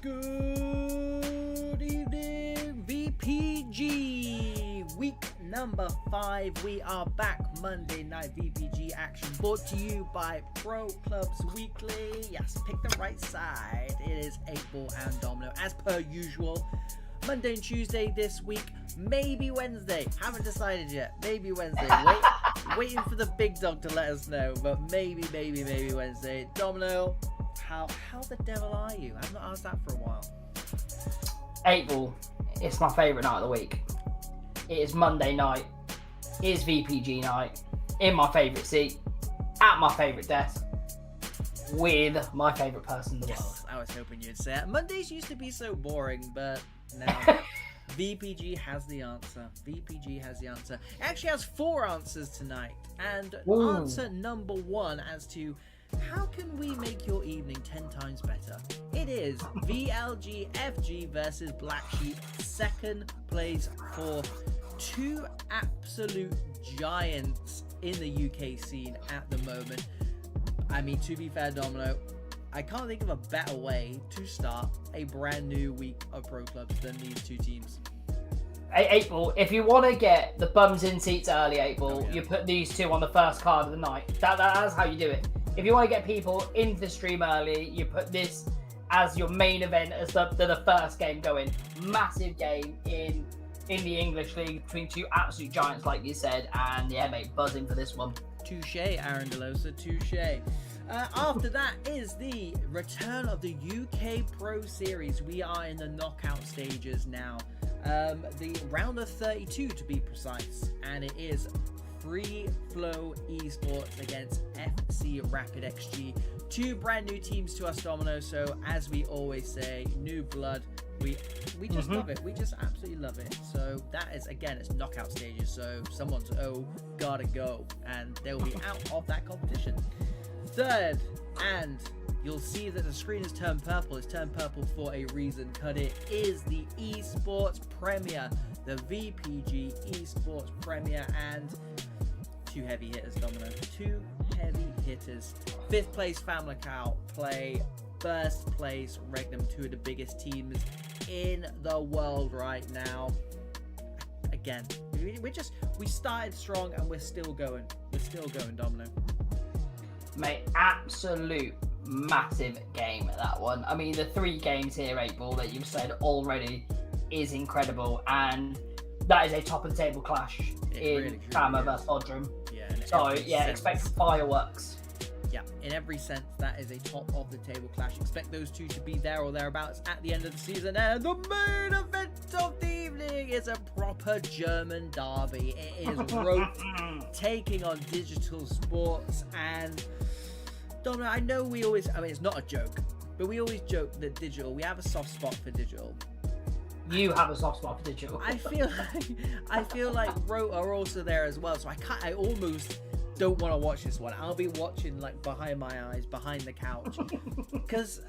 Good evening, VPG. Week number 5. We are back. Monday night VPG action brought to you by Pro Clubs Weekly. Yes, pick the right side. It is 8-Ball and Domino as per usual. Monday and Tuesday this week. Maybe Wednesday. Haven't decided yet. Maybe Wednesday. Waiting for the big dog to let us know. But maybe Wednesday. Domino, how the devil are you? I've not asked that for a while. 8-Ball. It's my favourite night of the week. It is Monday night. It is VPG night. In my favourite seat. At my favourite desk. With my favourite person in the world. I was hoping you'd say that. Mondays used to be so boring, but now VPG has the answer. VPG has the answer. It actually has 4 answers tonight. And answer number 1 as to how can we make your evening 10 times better? It is VLG FG versus Black Sheep. Second place for 2 absolute giants in the UK scene at the moment. I mean, to be fair, Domino, I can't think of a better way to start a brand new week of Pro Clubs than these 2 teams. 8-Ball, if you want to get the bums in seats early, 8-Ball, you put these 2 on the first card of the night. That's how you do it. If you want to get people into the stream early, you put this as your main event as the first game going. Massive game in the English League between 2 absolute giants, like you said. And yeah, mate, buzzing for this one. Touche, Aaron DeLosa, touche. After that is the return of the UK Pro Series. We are in the knockout stages now. The round of 32 to be precise. And it is Free Flow Esports against FC Rapid XG. 2 brand new teams to us, Domino. So as we always say, new blood. We just love it. We just absolutely love it. So that is, again, it's knockout stages. So someone's gotta go, and they'll be out of that competition. Third, and you'll see that the screen has turned purple. It's turned purple for a reason. Cut it is the Esports Premier, the VPG Esports Premier, and 2 heavy hitters, Domino. 2 heavy hitters. 5th place FAMALICAO play first place Regnum, 2 of the biggest teams in the world right now. Again, we started strong and we're still going. We're still going, Domino. Mate, absolute massive game, that one. I mean, the 3 games here, 8-Ball, that you've said already is incredible, and that is a top of the table clash in FAMA versus BODRUM. Yeah. So yeah, expect fireworks. Yeah, in every sense, that is a top of the table clash. Expect those 2 to be there or thereabouts at the end of the season. And the main event of the evening is a proper German derby. It is Rote taking on Digital Sports. And Domino, I know we always, I mean, it's not a joke, but we always joke that Digital, we have a soft spot for Digital. You have a soft spot for Digital. I feel like Rote are also there as well. So I almost don't want to watch this one. I'll be watching like behind my eyes, behind the couch, because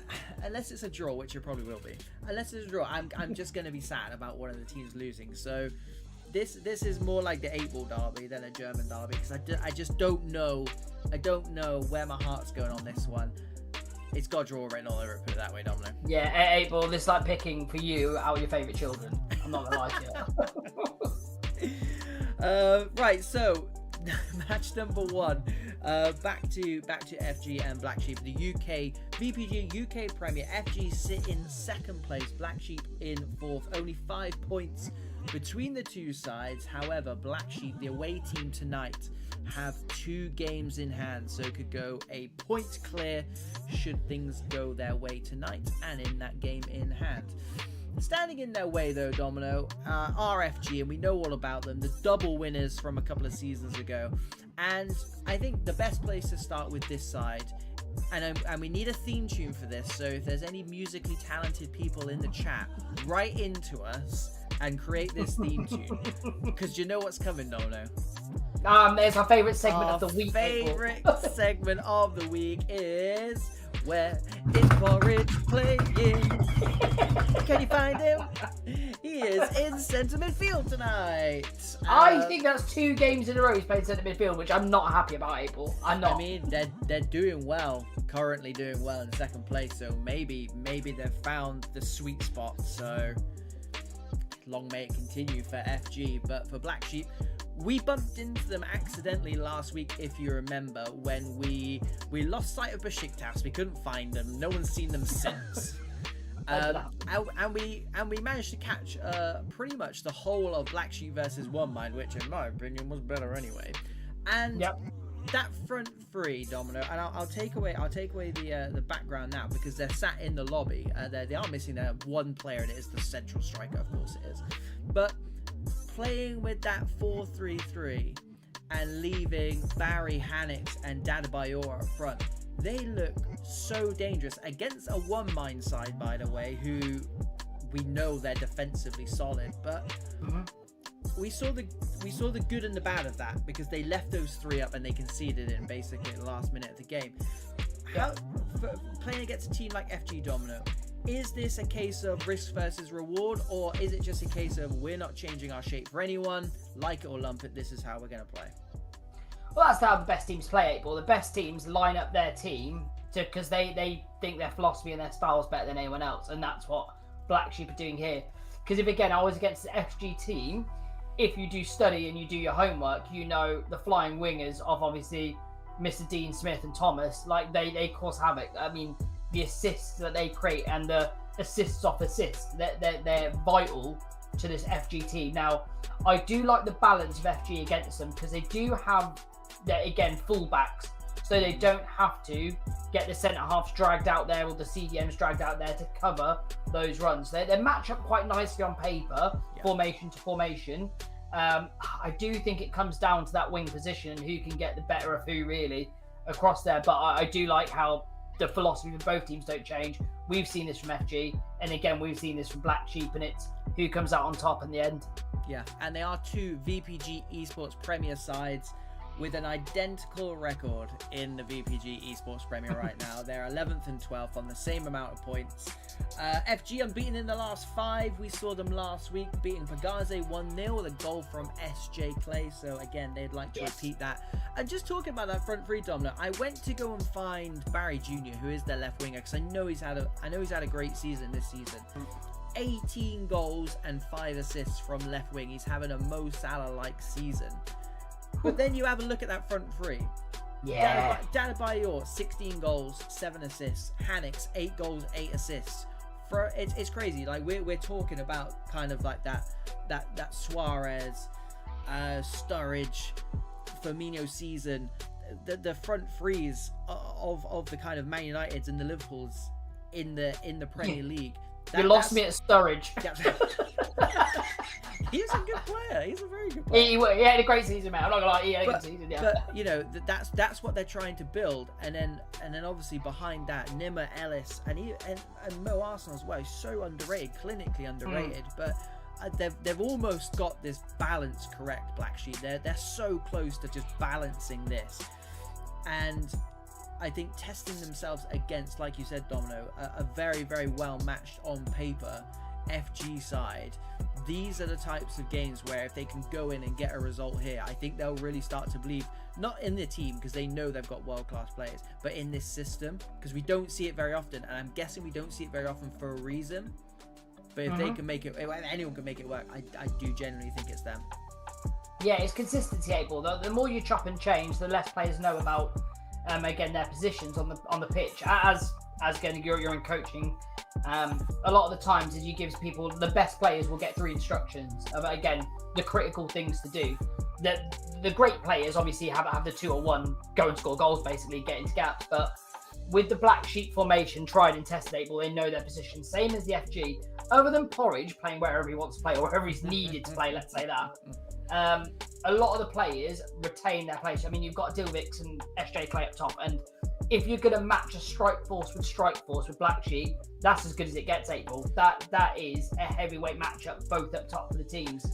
unless it's a draw, which it probably will be, unless it's a draw, I'm just going to be sad about one of the teams losing. So this is more like the 8-Ball derby than a German derby, because I just don't know. I don't know where my heart's going on this one. It's got draw written all over it, put it that way, Domino. Yeah, 8-Ball, this is like picking for you out of your favourite children. I'm not gonna lie to you. Right, so match number 1, back to FG and Black Sheep. The UK VPG UK Premier. FG sit in 2nd place, Black Sheep in 4th. Only 5 points between the 2 sides. However, Black Sheep, the away team tonight, have 2 games in hand, so could go a point clear should things go their way tonight and in that game in hand. Standing in their way, though, Domino, are FG, and we know all about them, the double winners from a couple of seasons ago. And I think the best place to start with this side, and we need a theme tune for this, so if there's any musically talented people in the chat, write into us and create this theme tune, because you know what's coming, Domino. It's our favourite segment of the week. Favorite segment of the week is Where is Porridge playing? Can you find him? He is in centre midfield tonight. I think that's 2 games in a row he's played centre midfield, which I'm not happy about, April. I'm not. I mean, they're doing well, currently doing well in second place, so maybe they've found the sweet spot. So long may it continue for FG. But for Black Sheep, we bumped into them accidentally last week, if you remember, when we lost sight of Besiktas. We couldn't find them. No one's seen them since. And we managed to catch pretty much the whole of Black Sheep versus One Mind, which in my opinion was better anyway. And that front three, Domino, and I'll take away the background now because they're sat in the lobby. They are missing their one player, and it is the central striker, of course it is. But playing with that 4-3-3 and leaving Barry, Hannix, and Dadabayor up front, they look so dangerous against a One Mind side, by the way, who we know they're defensively solid, but we saw the good and the bad of that because they left those 3 up and they conceded in basically the last minute of the game. For playing against a team like FG, Domino, is this a case of risk versus reward, or is it just a case of we're not changing our shape for anyone, like it or lump it, this is how we're going to play? Well, that's how the best teams play, 8 Ball. The best teams line up their team because they think their philosophy and their style is better than anyone else, and that's what Black Sheep are doing here. Because if, again, I was against the FG team, if you do study and you do your homework, you know the flying wingers of obviously Mr. Dean Smith and Thomas, like they cause havoc. I mean, the assists that they create and the assists off assists, they're vital to this FG team. Now, I do like the balance of FG against them because they do have, again, fullbacks, so they don't have to get the centre halves dragged out there or the CDMs dragged out there to cover those runs. They match up quite nicely on paper, formation to formation. I do think it comes down to that wing position and who can get the better of who really across there. But I do like how the philosophy of both teams don't change. We've seen this from FG, and again, we've seen this from Black Sheep, and it's who comes out on top in the end. Yeah, and they are 2 VPG Esports Premier sides with an identical record in the VPG Esports Premier right now. They're 11th and 12th on the same amount of points. FG unbeaten in the last 5. We saw them last week beating Pagaze 1-0 with a goal from SJ Clay. So again, they'd like to repeat that. And just talking about that front three, Domino, I went to go and find Barry Jr., who is their left winger, because I know he's had a great season this season. 18 goals and 5 assists from left wing. He's having a Mo Salah-like season. But then you have a look at that front three. Dadabayor, 16 goals, 7 assists. Hannix, 8 goals, 8 assists. It's crazy. Like we're talking about kind of like that Suarez, Sturridge, Firmino season. The front threes of the kind of Man Uniteds and the Liverpools in the Premier League. You lost me at Sturridge. He's a good player. He's a very good player. He had a great season, man. I'm not gonna lie. He had a good season. Yeah. But you know that's what they're trying to build, and then obviously behind that, Nimmer, Ellis, and Mo Arsenal as well. He's so underrated, clinically underrated. But they've almost got this balance correct. Black Sheep. They're so close to just balancing this, and I think testing themselves against, like you said, Domino, a very, very well matched on paper FG side. These are the types of games where if they can go in and get a result here, I think they'll really start to believe, not in the team because they know they've got world-class players, but in this system, because we don't see it very often, and I'm guessing we don't see it very often for a reason. But if they can make it, if anyone can make it work, I do genuinely think it's them. Yeah, it's consistency, 8 Ball. The more you chop and change, the less players know about again their positions on the pitch. As again you're in coaching, a lot of the times as you give people, the best players will get 3 instructions of again the critical things to do. The great players obviously have the 2 or 1 go and score goals, basically get into gaps. But with the Black Sheep formation, tried and tested, 8 Ball, they know their position, same as the FG. Other than Porridge playing wherever he wants to play or wherever he's needed to play, let's say that. A lot of the players retain their place. I mean, you've got Dilvix and SJ Clay up top, and if you're going to match a strike force with Black Sheep, that's as good as it gets, 8 Ball. That is a heavyweight matchup, both up top for the teams.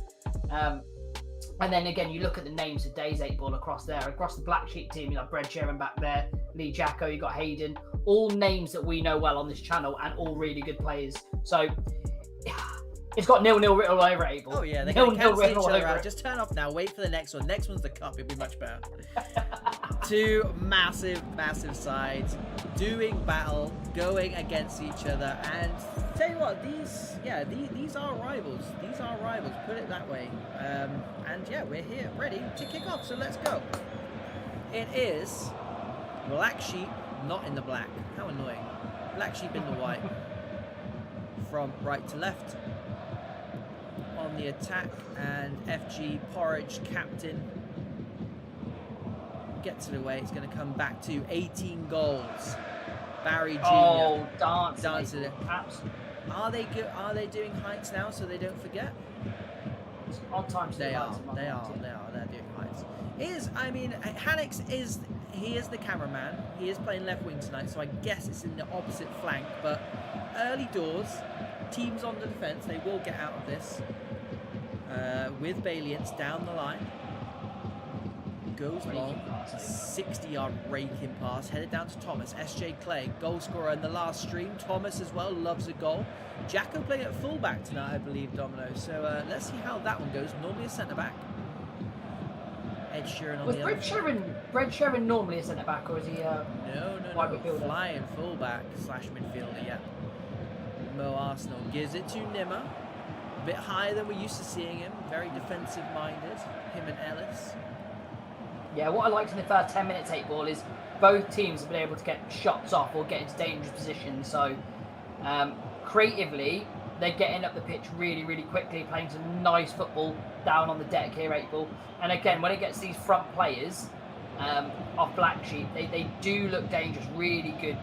And then again, you look at the names of days, 8 Ball across the Black Sheep team. You got Brad Sherman back there, Lee Jacko, you got Hayden, all names that we know well on this channel, and all really good players. So It's got 0-0 written all over it, Abel. Oh yeah, they're going to cancel each all other over out. it. Just turn off now. Wait for the next one. Next one's the cup. It'll be much better. Two massive sides doing battle, going against each other, and tell you what, these are rivals. These are rivals. Put it that way. And yeah, we're here, ready to kick off. So let's go. It is Black Sheep, not in the black. How annoying. Black Sheep in the white. From right to left. On the attack, and FG Porridge captain gets it away. It's going to come back to 18 goals. Barry Jr. Oh, dancing it. Absolutely. Are they good? Are they doing heights now so they don't forget? It's odd times. They are. They're doing heights. I mean, Hannix is the cameraman. He is playing left wing tonight, so I guess it's in the opposite flank. But early doors, teams on the defence, they will get out of this. With Balians down the line. Goes long. 60-yard raking pass. Headed down to Thomas. SJ Clay, goal scorer in the last stream. Thomas as well, loves a goal. Jacko playing at fullback tonight, I believe, Domino. So let's see how that one goes. Normally a centre-back. Ed Sheeran on the other side. Brad Sheeran normally a centre-back, or is he No. midfielder? Flying fullback / midfielder, yeah. Mo Arsenal gives it to Nimmer. A bit higher than we're used to seeing him. Very defensive-minded. Him and Ellis. Yeah, what I liked in the first 10 minutes 8 ball is both teams have been able to get shots off or get into dangerous positions. So creatively, they're getting up the pitch really quickly, playing some nice football down on the deck here, 8 ball. And again, when it gets these front players off Black Sheep, they do look dangerous. Really good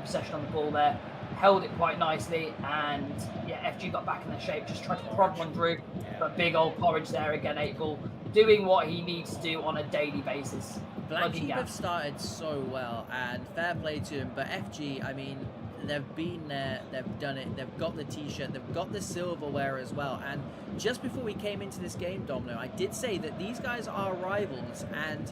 possession on the ball there. Held it quite nicely, and yeah, FG got back in their shape, just tried to prod one through, but big old Porridge there again, 8 ball, doing what he needs to do on a daily basis. Black Sheep have started so well, and fair play to him, but FG, I mean, they've been there, they've done it, they've got the t-shirt, they've got the silverware as well. And just before we came into this game, Domino, I did say that these guys are rivals, and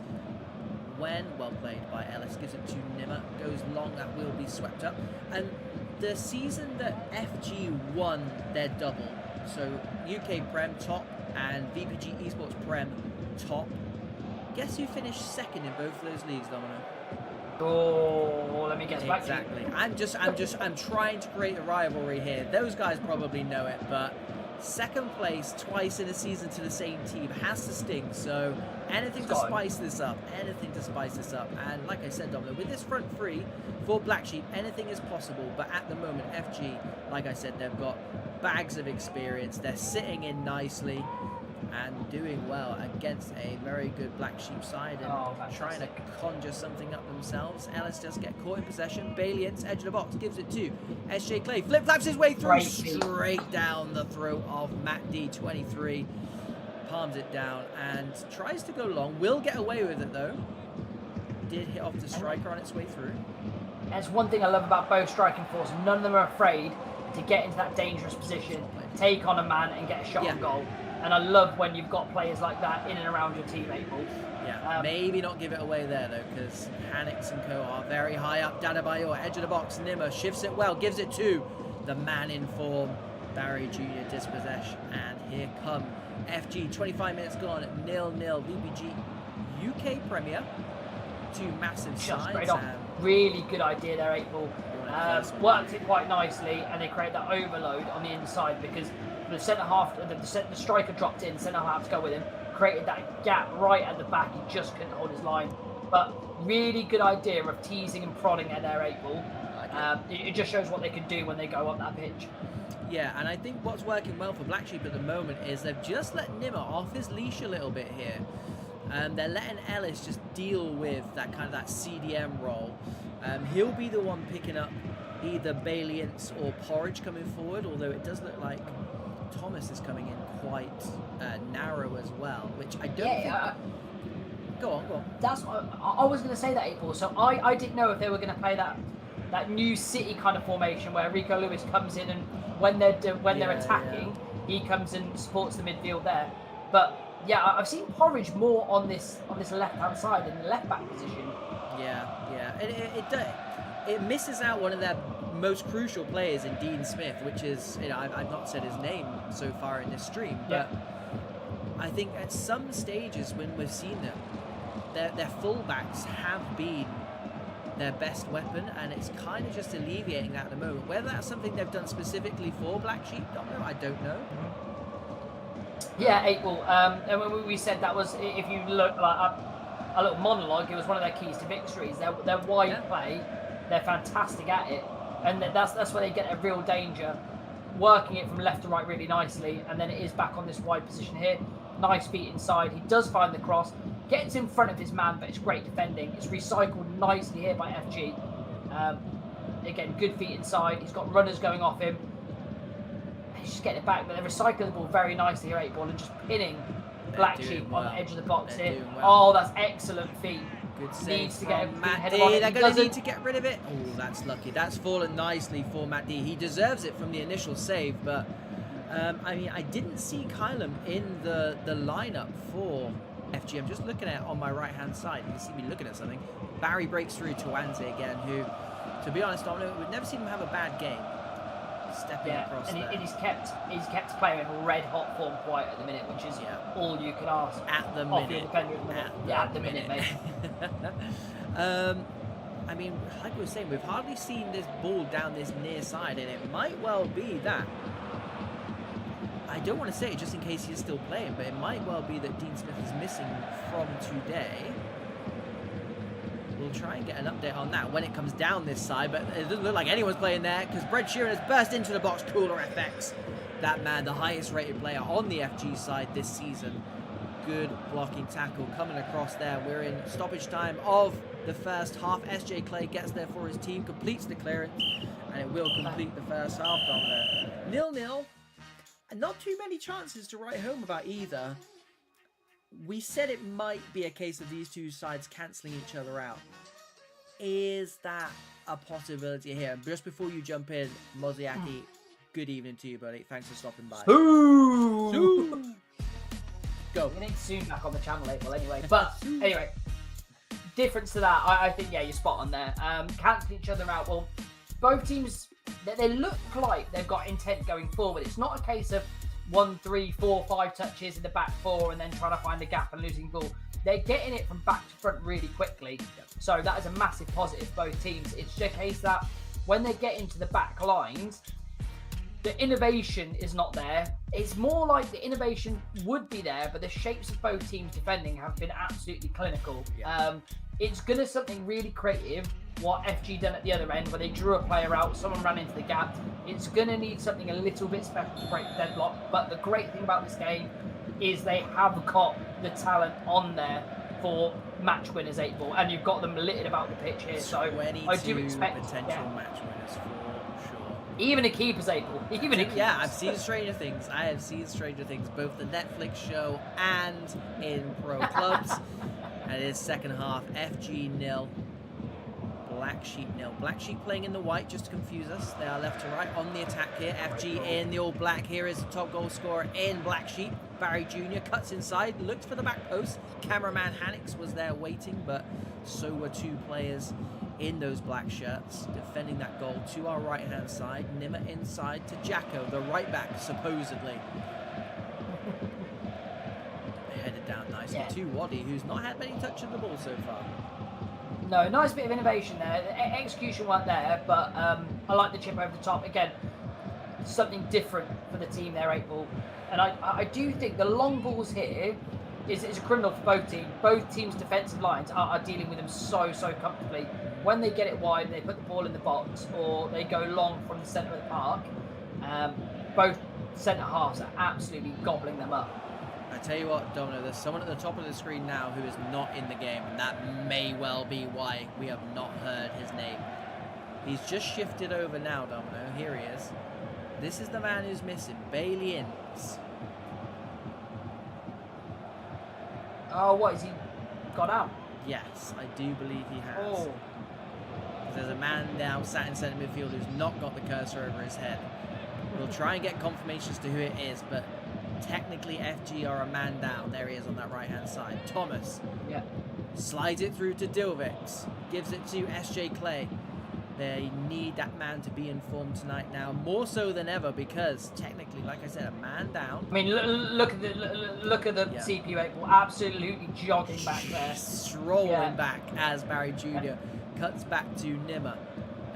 when well played by Ellis, gives it to Nimmer, goes long, that will be swept up. And the season that FG won their double, so UK Prem top and VPG Esports Prem top, guess who finished second in both of those leagues, Domino? Oh, let me guess. Exactly. I'm trying to create a rivalry here. Those guys probably know it, but second place twice in a season to the same team has to sting. So anything to spice this up. And like I said, Domino, with this front three for Black Sheep, anything is possible. But at the moment, FG, like I said, they've got bags of experience. They're sitting in nicely and doing well against a very good Black Sheep side, and trying to conjure something up themselves. Ellis just get caught in possession. Balians, edge of the box, gives it to SJ Clay. Flip-flaps his way through, straight down the throat of Matt D, 23. Palms it down and tries to go long. Will get away with it, though. Did hit off the striker on its way through. That's one thing I love about both striking force. None of them are afraid to get into that dangerous position, take on a man and get a shot on goal. And I love when you've got players like that in and around your teammate, Paul. Yeah, maybe not give it away there, though, because Hannix and co are very high up. Dadabayor, edge of the box. Nimmer shifts it well, gives it to the man in form. Barry Jr. dispossession. And here come FG. 25 minutes gone at 0-0. VPG UK Premier. Two massive sides. Really good idea there, 8 ball. Worked it quite nicely, and they create that overload on the inside because the centre half, the striker dropped in, centre half to go with him, created that gap right at the back. He just couldn't hold his line. But really good idea of teasing and prodding at their 8 ball. It just shows what they can do when they go up that pitch. Yeah, and I think what's working well for Black Sheep at the moment is they've just let Nimmer off his leash a little bit here. They're letting Ellis just deal with that kind of that CDM role. He'll be the one picking up either Balians or Porridge coming forward, although it does look like Thomas is coming in quite narrow as well, which I don't think... Go on. That's what I was going to say, that 8 ball. So I didn't know if they were going to play that new City kind of formation where Rico Lewis comes in and when they're attacking, he comes and supports the midfield there. But yeah, I've seen Porridge more on this left-hand side in the left-back position. Yeah. It misses out one of their most crucial players in Dean Smith, which is, I've not said his name so far in this stream, but I think at some stages when we've seen them, their fullbacks have been their best weapon, and it's kind of just alleviating that at the moment. Whether that's something they've done specifically for Black Sheep, I don't know. Yeah, April. And when we said that was, if you look like a little monologue, it was one of their keys to victories. Their wide play, they're fantastic at it, and that's where they get a real danger, working it from left to right really nicely, and then it is back on this wide position here. Nice feet inside. He does find the cross, gets in front of his man, but it's great defending. It's recycled nicely here by FG. Again, good feet inside. He's got runners going off him. He's just getting it back, but they're recycling the ball very nicely here, 8-ball, and just pinning Black Sheep on the edge of the box here. Oh, that's excellent feet. Good save Needs to get from Matt D. on it. They're going to need to get rid of it. Oh, that's lucky. That's fallen nicely for Matt D. He deserves it from the initial save, but I mean, I didn't see Kylam in the lineup for FG. I'm just looking at it on my right-hand side. You can see me looking at something. Barry breaks through to Wanze again, who, to be honest, we've never seen him have a bad game. Stepping across and there. he's kept playing in red-hot form quiet at the minute, which is all you can ask. At the off minute. Your defender at the minute, mate. I mean, like we were saying, we've hardly seen this ball down this near side, and it might well be that. I don't want to say it just in case he's still playing, but it might well be that Dean Smith is missing from today. We'll try and get an update on that when it comes down this side, but it doesn't look like anyone's playing there because Brad Sheeran has burst into the box. Cooler FX. That man, the highest rated player on the FG side this season. Good blocking tackle coming across there. We're in stoppage time of the first half. SJ Clay gets there for his team, completes the clearance, and it will complete the first half down there. 0-0. And not too many chances to write home about either. We said it might be a case of these two sides cancelling each other out. Is that a possibility here? Just before you jump in, Moziaki, good evening to you, buddy. Thanks for stopping by. Ooh. Go. We need soon back on the channel, April, anyway. But anyway, difference to that, I think, yeah, you're spot on there. Cancel each other out. Well, both teams, they look like they've got intent going forward. It's not a case of 1, 3, 4, 5 touches in the back four and then trying to find a gap and losing the ball. They're getting it from back to front really quickly. So that is a massive positive for both teams. It's just a case that when they get into the back lines, the innovation is not there. It's more like the innovation would be there, but the shapes of both teams defending have been absolutely clinical. It's going to something really creative, what FG done at the other end, where they drew a player out, someone ran into the gap. It's going to need something a little bit special to break the deadlock. But the great thing about this game is they have got the talent on there for match winners, 8-ball, and you've got them littered about the pitch here. So I do expect potential match winners for sure. Even a keeper's 8-ball. Even a keeper's. Yeah, I've seen Stranger Things. I have seen Stranger Things, both the Netflix show and in pro clubs. And it is second half, FG 0. Black Sheep 0. Black Sheep playing in the white just to confuse us. They are left to right on the attack here. FG in the all black here is the top goal scorer in Black Sheep. Barry Jr. cuts inside, looks for the back post. Cameraman Hannix was there waiting, but so were two players in those black shirts defending that goal to our right hand side. Nimmer inside to Jacko, the right back supposedly. Headed down nicely to Waddy, who's not had many touches of the ball so far. No, nice bit of innovation there. The execution weren't there, but I like the chip over the top. Again, something different for the team there, 8-ball. And I do think the long balls here is a criminal for both teams. Both teams' defensive lines are dealing with them so comfortably. When they get it wide, they put the ball in the box, or they go long from the centre of the park. Both centre halves are absolutely gobbling them up. I tell you what, Domino, there's someone at the top of the screen now who is not in the game, and that may well be why we have not heard his name. He's just shifted over now, Domino. Here he is. This is the man who's missing, Bailey Inns. Oh, what, has he got out? Yes, I do believe he has. Oh. There's a man now sat in centre midfield who's not got the cursor over his head. We'll try and get confirmation as to who it is, but technically FG are a man down. There he is on that right hand side. Thomas slides it through to Dilvix, gives it to SJ Clay. They need that man to be in form tonight now, more so than ever, because technically, like I said, a man down. I mean, look at the CPU 8 ball, absolutely jogging back there, strolling back as Barry Jr. cuts back to Nimmer.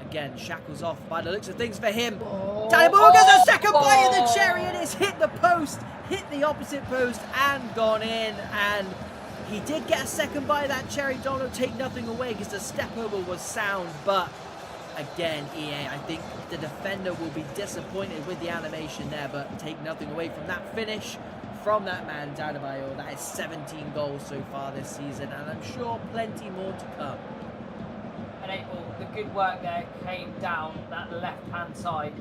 Again, shackles off by the looks of things for him. Danny Boyle gets a second bite of the cherry, and it's hit the post, hit the opposite post, and gone in. And he did get a second bite of that cherry. Don't take nothing away because the step over was sound, but again, EA, I think the defender will be disappointed with the animation there, but take nothing away from that finish from that man, Adebayor. That is 17 goals so far this season, and I'm sure plenty more to come. And April, the good work there came down that left-hand side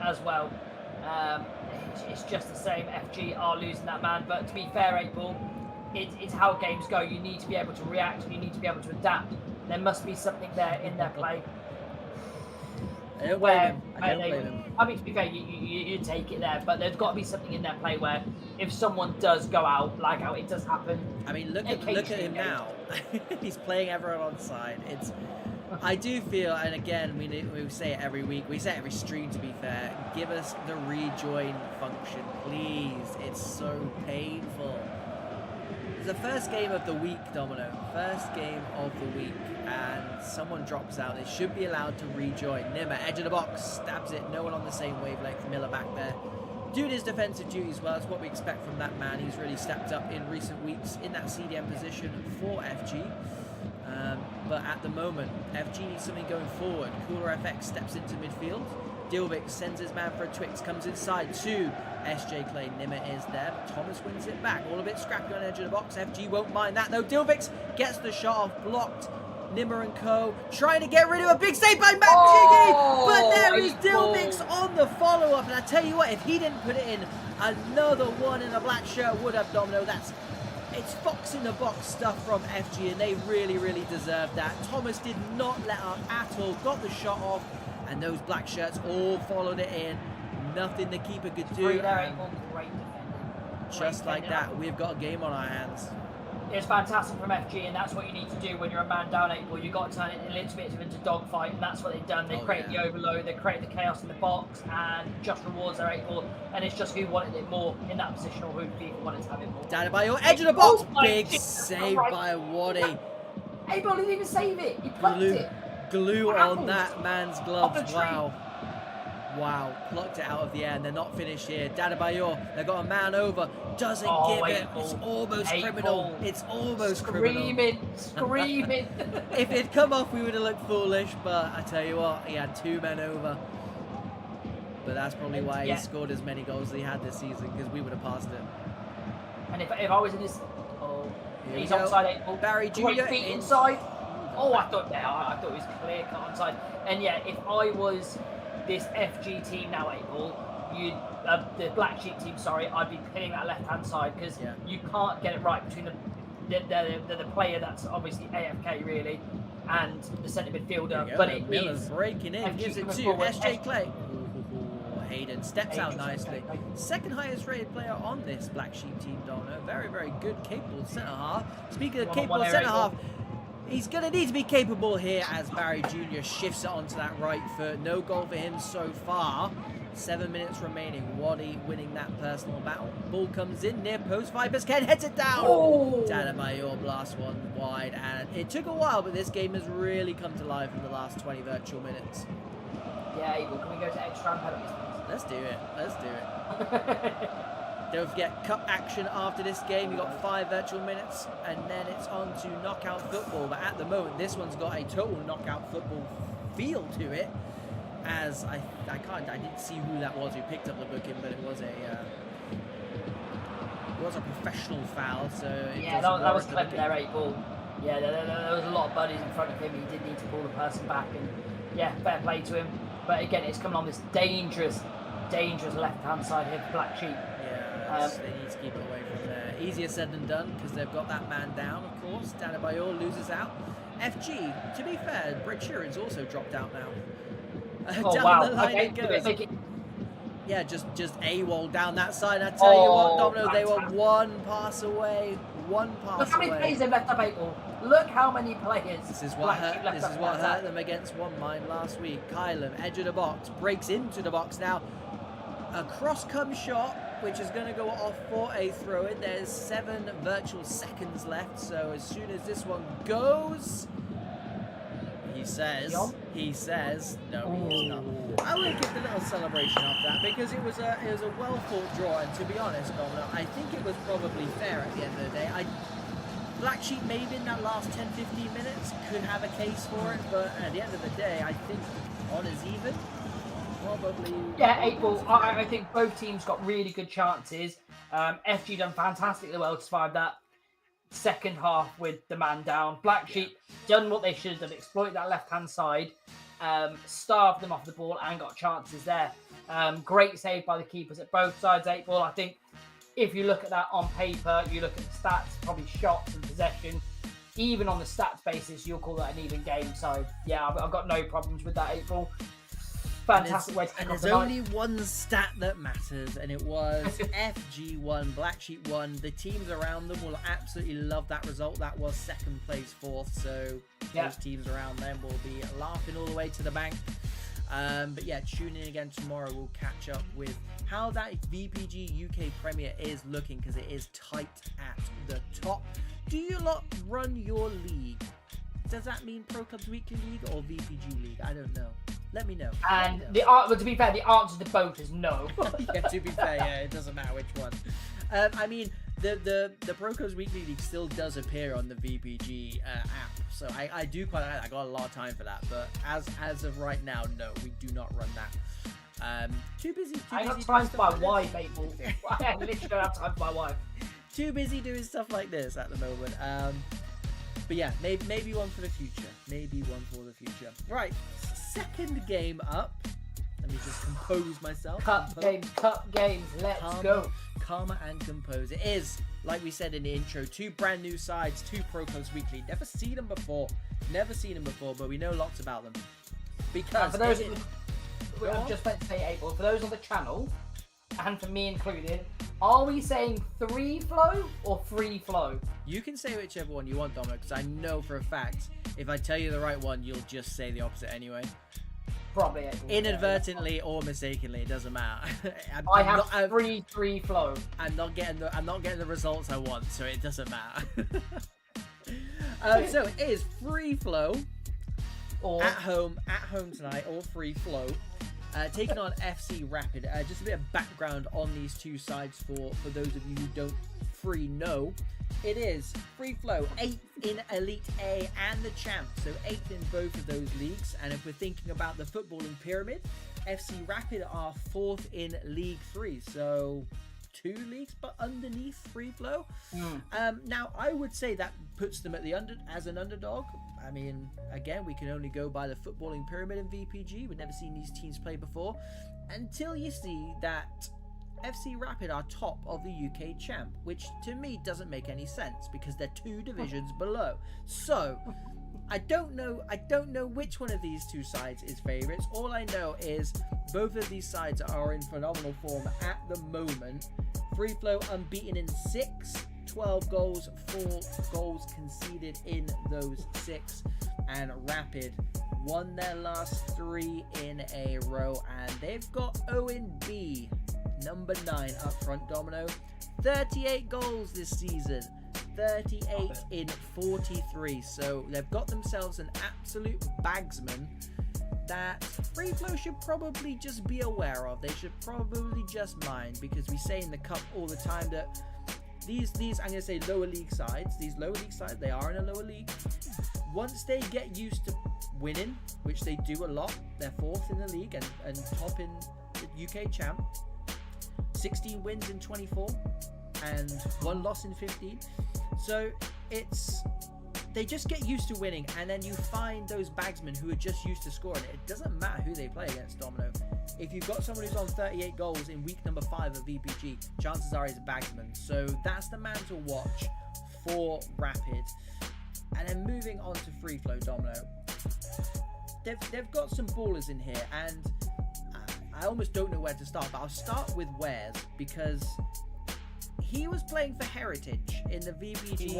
as well. It's just the same. FG are losing that man, but to be fair, April, it's how games go. You need to be able to react, and you need to be able to adapt. There must be something there in their play. I don't blame him. I don't blame him. I mean, to be fair, you take it there, but there's got to be something in their play where if someone does go out, like how it does happen. I mean, look at him now. He's playing everyone on side. I do feel, and again, we say it every week, we say it every stream to be fair, give us the rejoin function, please. It's so painful. It's the first game of the week, Domino. First game of the week, and someone drops out. They should be allowed to rejoin. Nimmer, edge of the box, stabs it. No one on the same wavelength. Miller back there, doing his defensive duties well. It's what we expect from that man. He's really stepped up in recent weeks in that CDM position for FG. But at the moment, FG needs something going forward. Cooler FX steps into midfield. Dilvik sends his man for a Twix, comes inside to SJ Clay. Nimmer is there, but Thomas wins it back. All a bit scrappy on the edge of the box. FG won't mind that though. Dilvik gets the shot off, blocked. Nimmer and co. trying to get rid of a big save by Matt Jiggy, but there is Dilvik on the follow-up. And I tell you what, if he didn't put it in, another one in a black shirt would have, Domino. It's fox in the box stuff from FG, and they really, really deserved that. Thomas did not let up at all, got the shot off, and those black shirts all followed it in. Nothing the keeper could do. Just like that, we've got a game on our hands. It's fantastic from FG, and that's what you need to do when you're a man down 8 ball. You've got to turn it a little bit into dogfight, and that's what they've done. They create the overload, they create the chaos in the box, and just rewards their 8 ball. And it's just who wanted it more in that position, or who people wanted to have it more. Down by your edge of the box, big save by Waddy. 8 ball didn't even save it. He plucked it. Glue on that man's gloves. Wow. Wow, plucked it out of the air, and they're not finished here. Adebayor, they've got a man over, doesn't give it. It's almost criminal. It's almost criminal. Screaming. If it'd come off, we would have looked foolish, but I tell you what, he had 2 men over. But that's probably why he scored as many goals as he had this season, because we would have passed him. And if I was in this... Oh, he's onside 8 ball. Barry Jr. Great feet inside. Oh, I thought it was clear cut onside. And yeah, if I was this FG team now, 8 ball, the Black Sheep team, sorry, I'd be pinning that left-hand side, because you can't get it right between the player that's obviously AFK really and the centre midfielder. But it Miller's is breaking in, gives it to SJ Clay. Hayden steps out nicely. Second highest rated player on this Black Sheep team, Donna. Very, very good, capable centre half. Speaking of capable centre half, he's going to need to be capable here as Barry Jr. shifts it onto that right foot. No goal for him so far. 7 minutes remaining. Waddy winning that personal battle. Ball comes in near post. Vipers Ken heads it down. Adebayor blasts one wide. And it took a while, but this game has really come to life in the last 20 virtual minutes. Yeah, well, can we go to extra time penalties? Let's do it. Let's do it. Don't forget, cup action after this game. You've got 5 virtual minutes, and then it's on to knockout football. But at the moment, this one's got a total knockout football feel to it. As I didn't see who that was who picked up the booking, but it was a professional foul. So that was clever there, 8 ball. Yeah, there was a lot of buddies in front of him. He did need to pull the person back, and yeah, fair play to him. But again, it's coming on this dangerous left-hand side here for Black Sheep. Yeah, they need to keep it away from there. Easier said than done, because they've got that man down, of course. Adebayor loses out. FG, to be fair, Brett Sheeran's also dropped out now. Down the line it goes. Yeah, just AWOL down that side. I tell you what, Domino, they were one pass away. One pass away. Look how many plays they've left up, 8 ball. Look how many players. This is what hurt them against One Mind last week. Kylan, edge of the box, breaks into the box now. A cross-come shot, which is going to go off for a throw-in. There's 7 virtual seconds left, so as soon as this one goes, he says, no, he's not. I would give the little celebration off that because it was a well-fought draw, and to be honest, Domino, I think it was probably fair at the end of the day. Black Sheep maybe in that last 10-15 minutes could have a case for it, but at the end of the day, I think honours even. Probably. Yeah, 8-ball. I think both teams got really good chances. FG done fantastically well to survive that second half with the man down. Black Sheep done what they should have done, exploited that left-hand side, starved them off the ball and got chances there. Great save by the keepers at both sides, 8-ball. I think if you look at that on paper, you look at the stats, probably shots and possession, even on the stats basis, you'll call that an even game. So, yeah, I've got no problems with that 8-ball. Fantastic way to kick off the night. And there's only one stat that matters, and it was FG won, Black Sheep won. The teams around them will absolutely love that result. That was second place, fourth, so those teams around them will be laughing all the way to the bank. But yeah, tune in again tomorrow. We'll catch up with how that VPG UK Premier is looking, because it is tight at the top. Do you lot run your league? Does that mean Pro Clubs Weekly League or VPG League? I don't know. Let me know. And well, to be fair, the answer to both is no. Yeah, to be fair, yeah, it doesn't matter which one. I mean, the Pro Clubs Weekly League still does appear on the VPG app, so I do quite like that. I got a lot of time for that, but as of right now, no, we do not run that. Too busy. I got time for my wife, people. I literally don't have time for my wife. Too busy doing stuff like this at the moment. But yeah, maybe one for the future. Maybe one for the future. Right, second game up. Let me just compose myself. Cup games, let's go. Karma and compose. It is, like we said in the intro, 2 brand new sides, 2 Pro Clubs Weekly. Never seen them before, but we know lots about them. Because for those, I'm just about to say, April, for those on the channel, and for me included, are we saying 3 flow or 3 flow? You can say whichever one you want, Domino, because I know for a fact, if I tell you the right one, you'll just say the opposite anyway. Probably. April, inadvertently or mistakenly, it doesn't matter. I have 3 flow. I'm not getting the results I want, so it doesn't matter. So it is free flow or at home tonight, or free flow. Taking on FC Rapid. Just a bit of background on these 2 sides for those of you who don't know. It is free flow, 8th in Elite A and the Champ, so 8th in both of those leagues. And if we're thinking about the footballing pyramid, FC Rapid are 4th in League 3, so 2 leagues but underneath free flow. Now I would say that puts them at as an underdog. I mean, again, we can only go by the footballing pyramid in VPG. We've never seen these teams play before until you see that FC Rapid are top of the UK champ, which to me doesn't make any sense because they're 2 divisions below. So I don't know which one of these 2 sides is favourites. All I know is both of these sides are in phenomenal form at the moment. Free flow unbeaten in 6, 12 goals, 4 goals conceded in those 6, and Rapid won their last 3 in a row, and they've got Owen B, number 9 up front, Domino. 38 goals this season, 38 in 43, so they've got themselves an absolute bagsman that free flow should probably just be aware of. They should probably just mind, because we say in the cup all the time that these I'm going to say lower league sides, they are in a lower league. Once they get used to winning, which they do a lot, they're 4th in the league and top in the UK champ. 16 wins in 24 and 1 loss in 15. So they just get used to winning, and then you find those bagsmen who are just used to scoring. It doesn't matter who they play against, Domino. If you've got someone who's on 38 goals in week number 5 of VPG, chances are he's a bagsman. So that's the man to watch for Rapid. And then moving on to free flow, Domino. They've got some ballers in here, and I almost don't know where to start, but I'll start with Wares, because he was playing for Heritage in the VPG.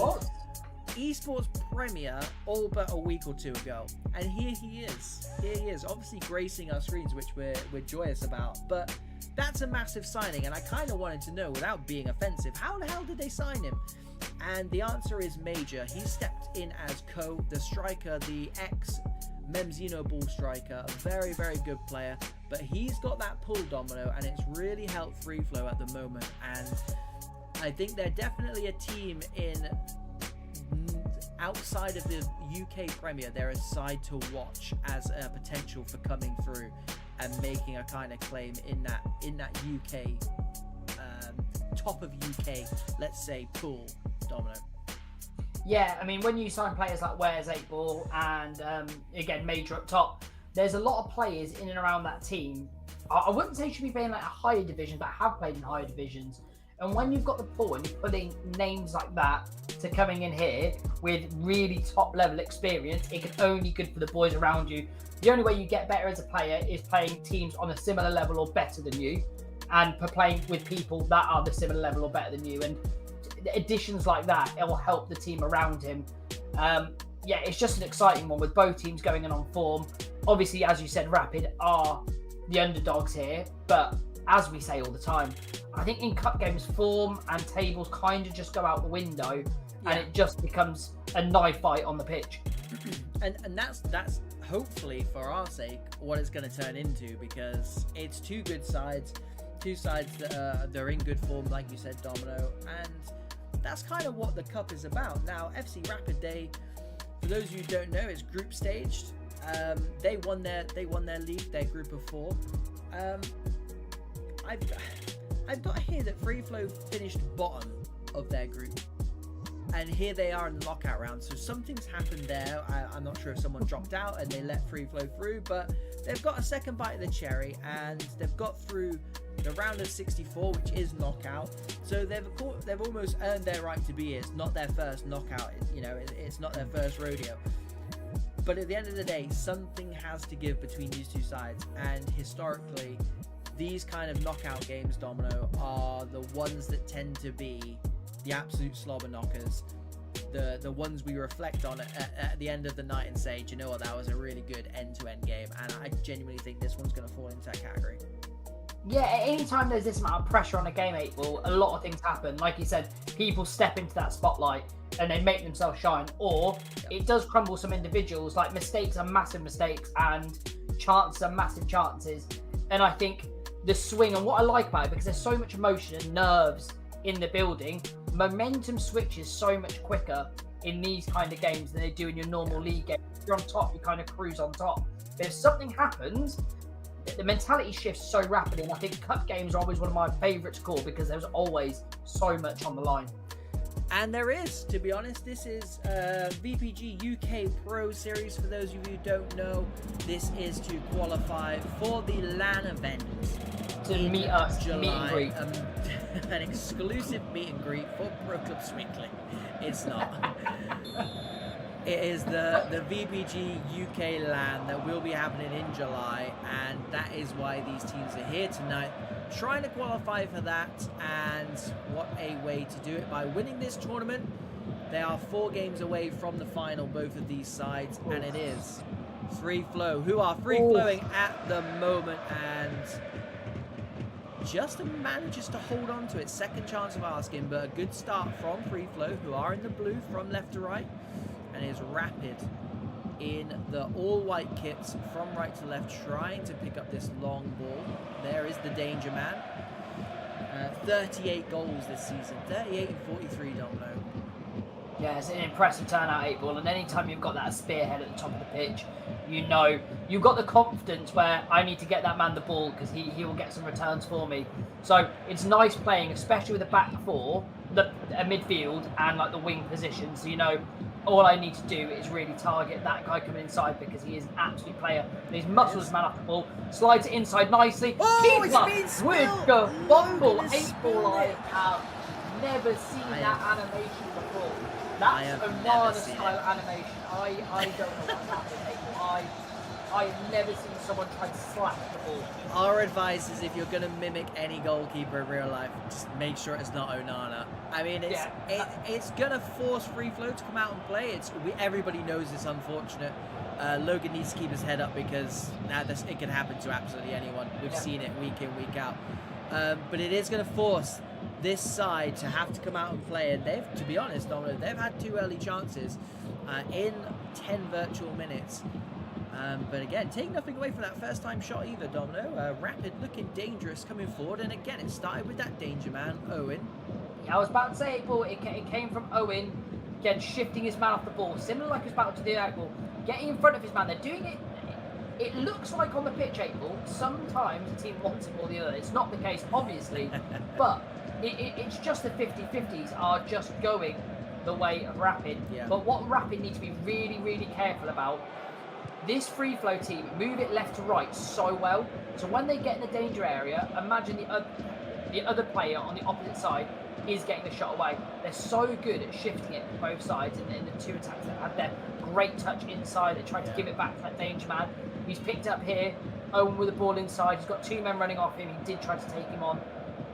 esports premier all but a week or two ago, and here he is, obviously gracing our screens, which we're joyous about. But that's a massive signing, and I kind of wanted to know, without being offensive, how the hell did they sign him? And the answer is major. He stepped in as the striker, the ex-Memzino ball striker, a very, very good player, but he's got that pull, Domino, and it's really helped Free Flow at the moment. And I think they're definitely a team in outside of the UK Premier. They're a side to watch as a potential for coming through and making a kind of claim in that UK top of UK, let's say, pool, Domino. Yeah, I mean, when you sign players like Wares 8ball and again Major up top, there's a lot of players in and around that team. I wouldn't say should be playing like a higher division, but have played in higher divisions. And when you've got the pool and you're putting names like that to coming in here with really top level experience, it can only good for the boys around you. The only way you get better as a player is playing teams on a similar level or better than you, and for playing with people that are the similar level or better than you. And additions like that, it will help the team around him. Yeah, it's just an exciting one with both teams going in on form. Obviously, as you said, Rapid are the underdogs here, but as we say all the time, I think in cup games, form and tables kind of just go out the window, and it just becomes a knife fight on the pitch. And that's hopefully, for our sake, what it's going to turn into, because it's two sides that they're in good form, like you said, Domino, and that's kind of what the cup is about. Now, FC Rapid, for those of you who don't know, it's group staged. They won their league, their group of 4. I've got here that Free Flow finished bottom of their group, and here they are in the knockout round. So something's happened there. I'm not sure if someone dropped out and they let Free Flow through, but they've got a second bite of the cherry, and they've got through the round of 64, which is knockout. So they've almost earned their right to be here. It's not their first knockout, it's not their first rodeo. But at the end of the day, something has to give between these two sides, and historically, these kind of knockout games, Domino, are the ones that tend to be the absolute slobber knockers, the ones we reflect on at the end of the night and say, do you know what, that was a really good end-to-end game. And I genuinely think this one's going to fall into that category. Yeah, anytime there's this amount of pressure on a game 8ball, a lot of things happen. Like you said, people step into that spotlight and they make themselves shine, or it does crumble some individuals. Like, mistakes are massive mistakes and chances are massive chances. And I think the swing, and what I like about it, because there's so much emotion and nerves in the building, momentum switches so much quicker in these kind of games than they do in your normal league game. If you're on top, you kind of cruise on top. But if something happens, the mentality shifts so rapidly, and I think cup games are always one of my favourite to call because there's always so much on the line. And there is, to be honest. This is VPG UK Pro Series. For those of you who don't know, this is to qualify for the LAN event. To meet us, July, meet and greet. An exclusive meet and greet for Pro Club Swinkley. It's not. It is the VPG UK LAN that will be happening in July, and that is why these teams are here tonight, trying to qualify for that. And what a way to do it, by winning this tournament. They are 4 games away from the final, both of these sides, and it is Free Flow, who are free-flowing at the moment, and just manages to hold on to it. Second chance of asking, but a good start from Free Flow, who are in the blue from left to right, and is Rapid in the all-white kits from right to left, trying to pick up this long ball. There is the danger man. 38 goals this season, 38 and 43, Domino. Yeah, it's an impressive turnout 8ball, and anytime you've got that spearhead at the top of the pitch, you know you've got the confidence where I need to get that man the ball because he will get some returns for me. So it's nice playing, especially with the back 4, a midfield and like the wing position. So all I need to do is really target that guy coming inside because he is an absolute player. And his muscles man off the ball, slides it inside nicely. Oh, Keeper it's with the bumble 8ball. I have never seen that animation before. That's a Nana style animation. I don't know what's happening. I've never seen someone try to slap the ball. Our advice is if you're going to mimic any goalkeeper in real life, just make sure it's not Onana. I mean, it's going to force free flow to come out and play. Everybody knows it's unfortunate. Logan needs to keep his head up because it can happen to absolutely anyone. We've seen it week in, week out. But it is going to force this side to have to come out and play. And to be honest, Domino, they've had 2 early chances in 10 virtual minutes. But again, take nothing away from that first time shot either, Domino. Rapid looking dangerous coming forward. And again, it started with that danger man, Owen. Yeah, I was about to say, it came from Owen, again, shifting his man off the ball. Similar like he was about to do that ball. Getting in front of his man. They're doing it. It looks like on the pitch, April, sometimes the team wants it more than the other. It's not the case, obviously. But it's just the 50-50s are just going the way of Rapid. Yeah. But what Rapid need to be really, really careful about, this free flow team move it left to right so well. So when they get in the danger area, imagine the other player on the opposite side is getting the shot away. They're so good at shifting it from both sides in the 2 attacks that had their great touch inside. They tried to give it back to that danger man. He's picked up here. Owen with the ball inside. He's got 2 men running off him. He did try to take him on.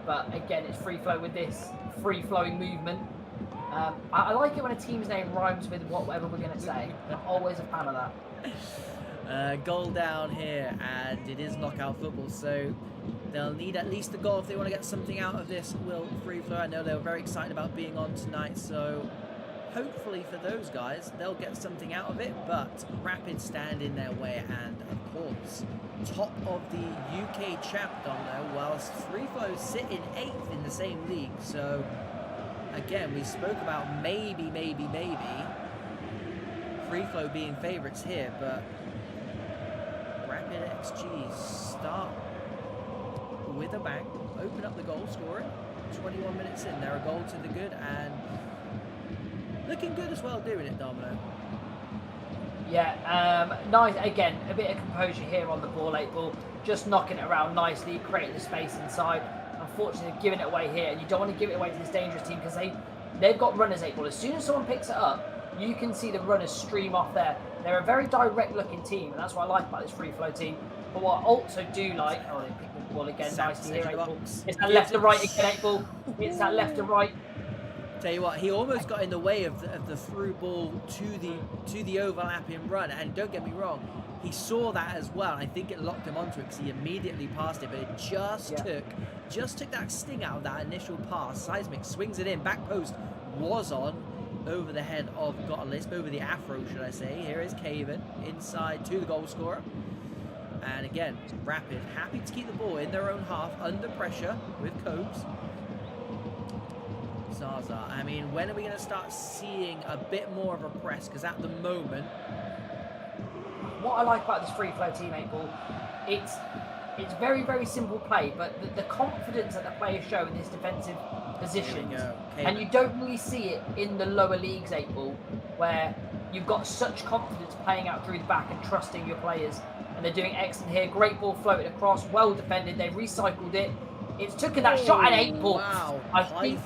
But again, it's free flow with this free-flowing movement. I like it when a team's name rhymes with whatever we're going to say. I'm always a fan of that. Goal down here, and it is knockout football, so they'll need at least a goal if they want to get something out of this. Will free flow. I know they were very excited about being on tonight, so hopefully for those guys, they'll get something out of it, but Rapid stand in their way, and of course, top of the UK champ, Domino, whilst free flow sit in 8th in the same league, so again, we spoke about maybe free flow being favourites here, but Rapid XG start with a bang, open up the goal scoring. 21 minutes in, they're a goal to the good, and looking good as well doing it, Domino. Yeah, nice. Again, a bit of composure here on the ball, 8 ball, just knocking it around nicely, creating the space inside. Unfortunately, giving it away here, and you don't want to give it away to this dangerous team because they've got runners, 8 ball. As soon as someone picks it up, you can see the runners stream off there. They're a very direct looking team, and that's what I like about this free flow team. But what I also do like, they pick the ball again nicely here, 8 ball. It's that left to right again, 8 ball. It's that left to right. Tell you what, he almost got in the way of the through ball to the overlapping run, and don't get me wrong, he saw that as well. I think it locked him onto it because he immediately passed it, but it just took that sting out of that initial pass. Seismic swings it in, back post was on over the head of Gottlisp, over the afro, should I say. Here is Caven inside to the goal scorer, and again, Rapid happy to keep the ball in their own half under pressure with Cobes. Zaza. I mean, when are we going to start seeing a bit more of a press? Because at the moment, what I like about this free flow team, 8 ball, it's very, very simple play, but the confidence that the players show in this defensive position, and you don't really see it in the lower leagues, 8 ball, where you've got such confidence playing out through the back and trusting your players, and they're doing excellent here. Great ball floated across, well defended. They recycled it. It's taken that shot at 8 ball. Wow, I think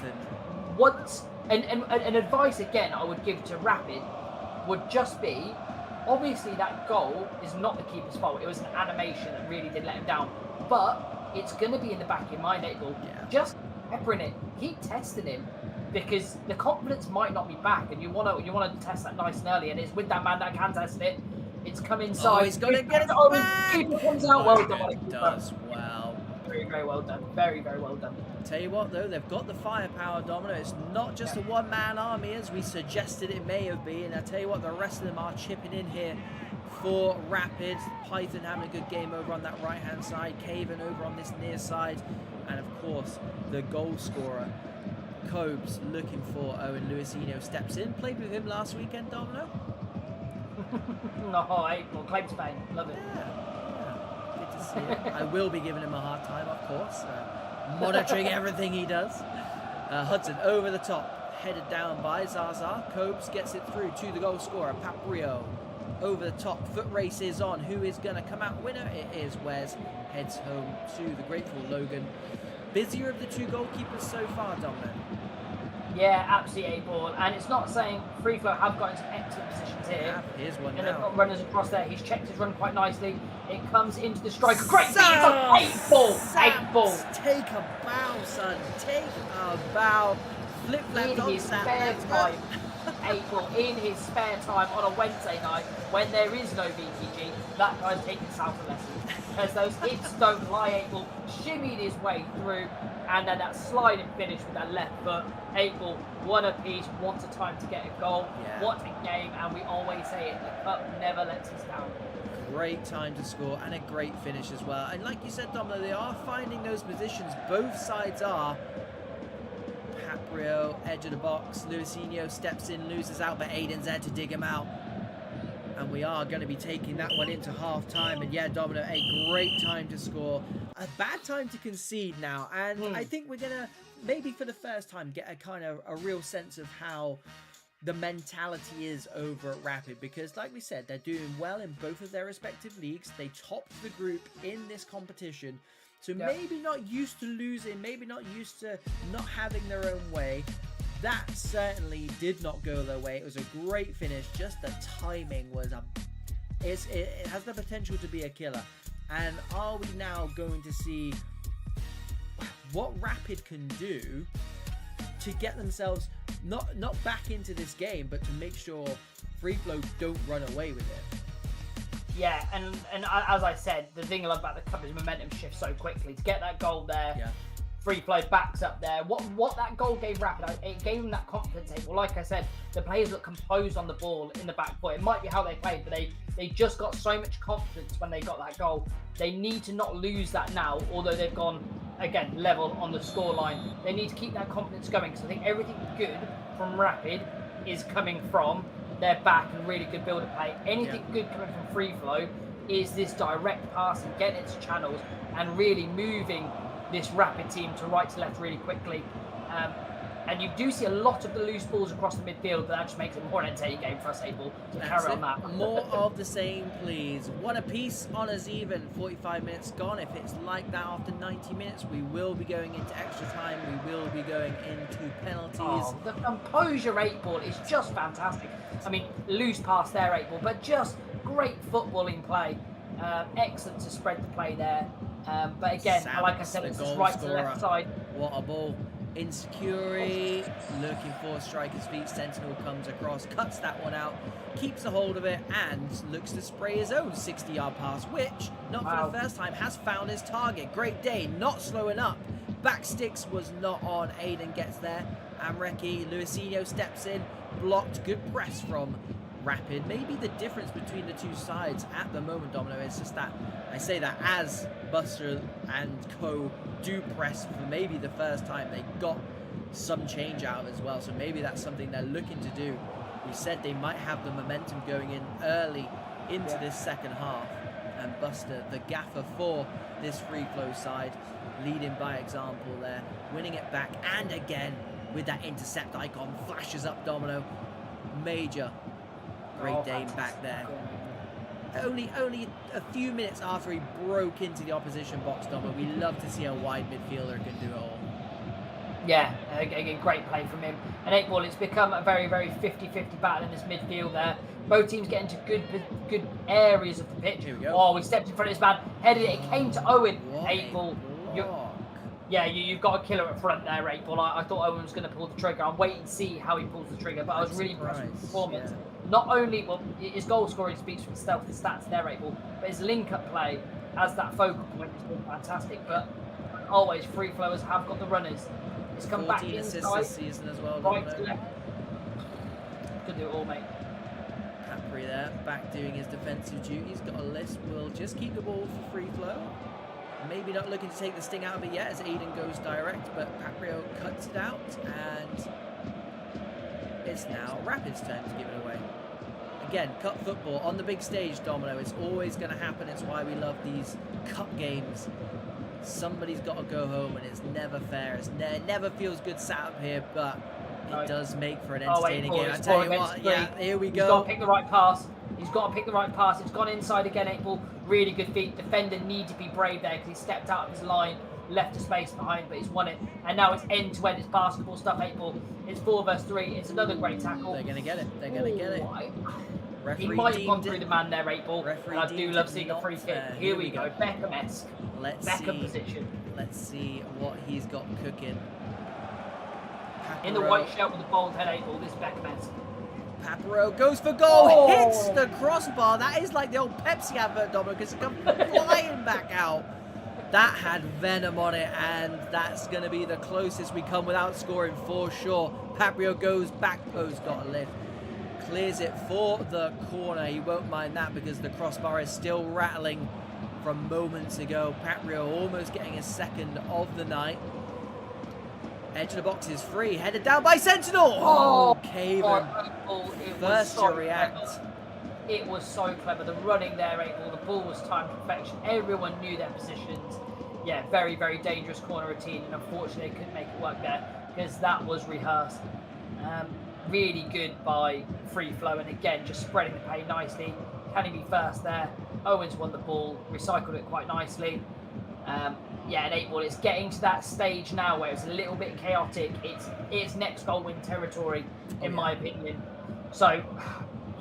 what and advice again I would give to Rapid would just be, obviously that goal is not the keeper's fault. It was an animation that really did let him down, but it's going to be in the back of your mind, 8 ball. Just peppering it, keep testing him, because the confidence might not be back, and you want to test that nice and early, and it's with that man that can test it. It's come inside. Oh, he's got to get it back. Keeper comes out. Well done. It does. Wow. Very, very well done. Very, very well done. Tell you what, though, they've got the firepower, Domino. It's not just a one-man army, as we suggested it may have been. I tell you what, the rest of them are chipping in here for Rapid. Python having a good game over on that right-hand side. Caven over on this near side. And, of course, the goal scorer, Cobes, looking for Owen Luisino, steps in. Played with him last weekend, Domino. No, claim to fame. Love it. Yeah. Good to see it. I will be giving him a hard time, of course. Monitoring everything he does. Hudson over the top, headed down by Zaza. Cobes gets it through to the goal scorer, Paprio. Over the top, foot race is on. Who is going to come out winner? It is Wes. Heads home to the grateful Logan. Busier of the 2 goalkeepers so far, Dominic. Yeah, absolutely 8 ball. And it's not saying Free Flow have got into excellent positions here. Yeah, here's one And now. they've got runners across there. He's checked his run quite nicely. It comes into the striker. Great feet on 8 ball. 8 ball. Take a bow, son. Take a bow. Flip flap In his spare time. 8 ball. In his spare time on a Wednesday night when there is no VPG, that guy's taking salsa lessons. Because those hits don't lie. 8 ball shimmied his way through. And then that sliding finish with that left foot. 8 ball, one apiece, what a time to get a goal. Yeah. What a game, and we always say it, the cup never lets us down. Great time to score and a great finish as well. And like you said, Domino, they are finding those positions. Both sides are. Paprio, edge of the box. Luisinho steps in, loses out, but Aiden's there to dig him out. And we are going to be taking that one into half-time. And yeah, Domino, a great time to score. A bad time to concede now. And I think we're going to, maybe for the first time, get a kind of a real sense of how the mentality is over at Rapid. Because like we said, they're doing well in both of their respective leagues. They topped the group in this competition. So maybe not used to losing, maybe not used to not having their own way. That certainly did not go their way. It was a great finish. Just the timing was it has the potential to be a killer. And are we now going to see what Rapid can do to get themselves not back into this game, but to make sure Free Flow don't run away with it? Yeah, and as I said, the thing I love about the cup is momentum shifts so quickly. To get that goal there. Yeah. Free Flow backs up there. What that goal gave Rapid, it gave them that confidence. Well, like I said, the players look composed on the ball in the back foot. It might be how they played, but they just got so much confidence when they got that goal. They need to not lose that now, although they've gone, again, level on the scoreline. They need to keep that confidence going, because I think everything good from Rapid is coming from their back and really good build of play. Anything good coming from Free Flow is this direct passing, getting into channels and really moving this Rapid team to right to left really quickly. And you do see a lot of the loose balls across the midfield, but that just makes it more an entertaining game for us, able to carry on that. More of the same, please. One apiece, honours even. 45 minutes gone. If it's like that after 90 minutes, we will be going into extra time. We will be going into penalties. Oh, the composure 8 ball is just fantastic. I mean, loose pass there, 8 ball, but just great footballing play. Excellent to spread the play there. But again, like I said, it's just right to the left side. What a ball. Insecurity, looking for striker's feet. Sentinel comes across, cuts that one out, keeps a hold of it, and looks to spray his own 60-yard pass, which, not for the first time, has found his target. Great day, not slowing up. Back sticks was not on. Aiden gets there. Amreki, Luisinho steps in, blocked. Good press from Rapid. Maybe the difference between the two sides at the moment, Domino, is just that I say that as Buster and co do press for maybe the first time, they got some change out as well. So maybe that's something they're looking to do. We said they might have the momentum going in early into this second half. And Buster, the gaffer for this Free Flow side, leading by example there, winning it back. And again, with that intercept icon, flashes up Domino. Major. Great Dane back there. Only a few minutes after he broke into the opposition box, Domino. We love to see a wide midfielder can do it all. Yeah, again, great play from him. And 8 ball, it's become a very, very 50-50 battle in this midfield there. Both teams get into good areas of the pitch. Here we go. Oh, we stepped in front of his man, headed it. It came to Owen. 8 ball. You've got a killer up front there, 8 ball. I thought Owen was going to pull the trigger. I'm waiting to see how he pulls the trigger, but I was really impressed with his performance. Yeah. Not only, his goal scoring speaks for itself, the stats there, 8 ball, but his link-up play as that focal point has been fantastic. But always, Free Flowers have got the runners. It's come back inside, this season as well, right to left. Could do it all, mate. Capri there, back doing his defensive duties. Got a list. Will just keep the ball for Free Flow. Maybe not looking to take the sting out of it yet as Aiden goes direct, but Paprio cuts it out, and it's now Rapid's turn to give it away. Again, cup football on the big stage, Domino. It's always going to happen. It's why we love these cup games. Somebody's got to go home, and it's never fair. It never feels good sat up here, but it does make for an entertaining game. I tell you what, here we go. He's got to pick the right pass. He's got to pick the right pass. It's gone inside again, 8 ball. Really good feet. Defender need to be brave there because he stepped out of his line. left a space behind, but he's won it. And now it's end-to-end, it's basketball stuff, 8-ball. It's 4 versus 3. It's another great tackle. They're going to get it. They're going to get it. He might have gone through the man there, 8-ball. And I do love seeing a free kick. Here we go. Beckham-esque. Beckham position. Let's see what he's got cooking. In the white shirt with the bold head, 8-ball. This is Beckham-esque. Paparo goes for goal, hits the crossbar. That is like the old Pepsi advert, Domino, because it comes flying back out. That had venom on it, and that's going to be the closest we come without scoring for sure. Paprio goes back post, got a lift. Clears it for the corner. He won't mind that because the crossbar is still rattling from moments ago. Paprio almost getting his second of the night. Edge of the box is free. Headed down by Sentinel. Oh, Caven. First to react. It was so clever. The running there, 8-ball. The ball was timed perfection. Everyone knew their positions. Yeah, very, very dangerous corner routine. And unfortunately, they couldn't make it work there because that was rehearsed. Really good by Free Flow. And again, just spreading the pain nicely. Can he be first there? Owens won the ball. Recycled it quite nicely. Yeah, and 8-ball, it's getting to that stage now where it's a little bit chaotic. It's next goal win territory, in my opinion. So,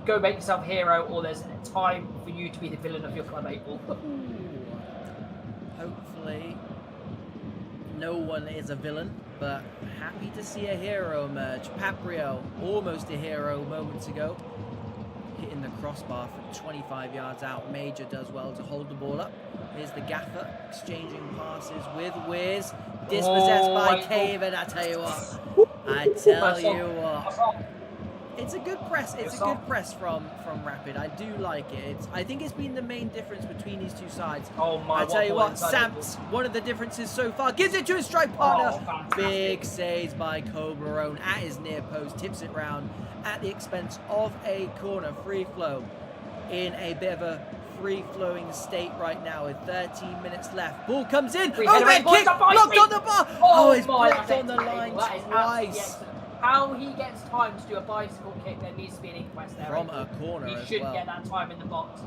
go make yourself a hero, or there's time for you to be the villain of your club, 8-ball. Hopefully, no one is a villain, but happy to see a hero emerge. Paprio, almost a hero moments ago. Hitting the crossbar for 25 yards out. Major does well to hold the ball up. Here's the gaffer exchanging passes with Wiz. Dispossessed by Caven. I tell you what. It's a good press. It's a good press from Rapid. I do like it. I think it's been the main difference between these two sides. I tell you what, Samps, one of the differences so far, gives it to his strike partner. Big saves by Coblerone at his near post, tips it round at the expense of a corner. Free Flow in a bit of a free-flowing state right now with 13 minutes left. Ball comes in. Overhead kick, blocked on the bar. Oh, it's blocked on the line twice. How he gets time to do a bicycle kick, there needs to be an inquest there. From a corner he should get that time in the box.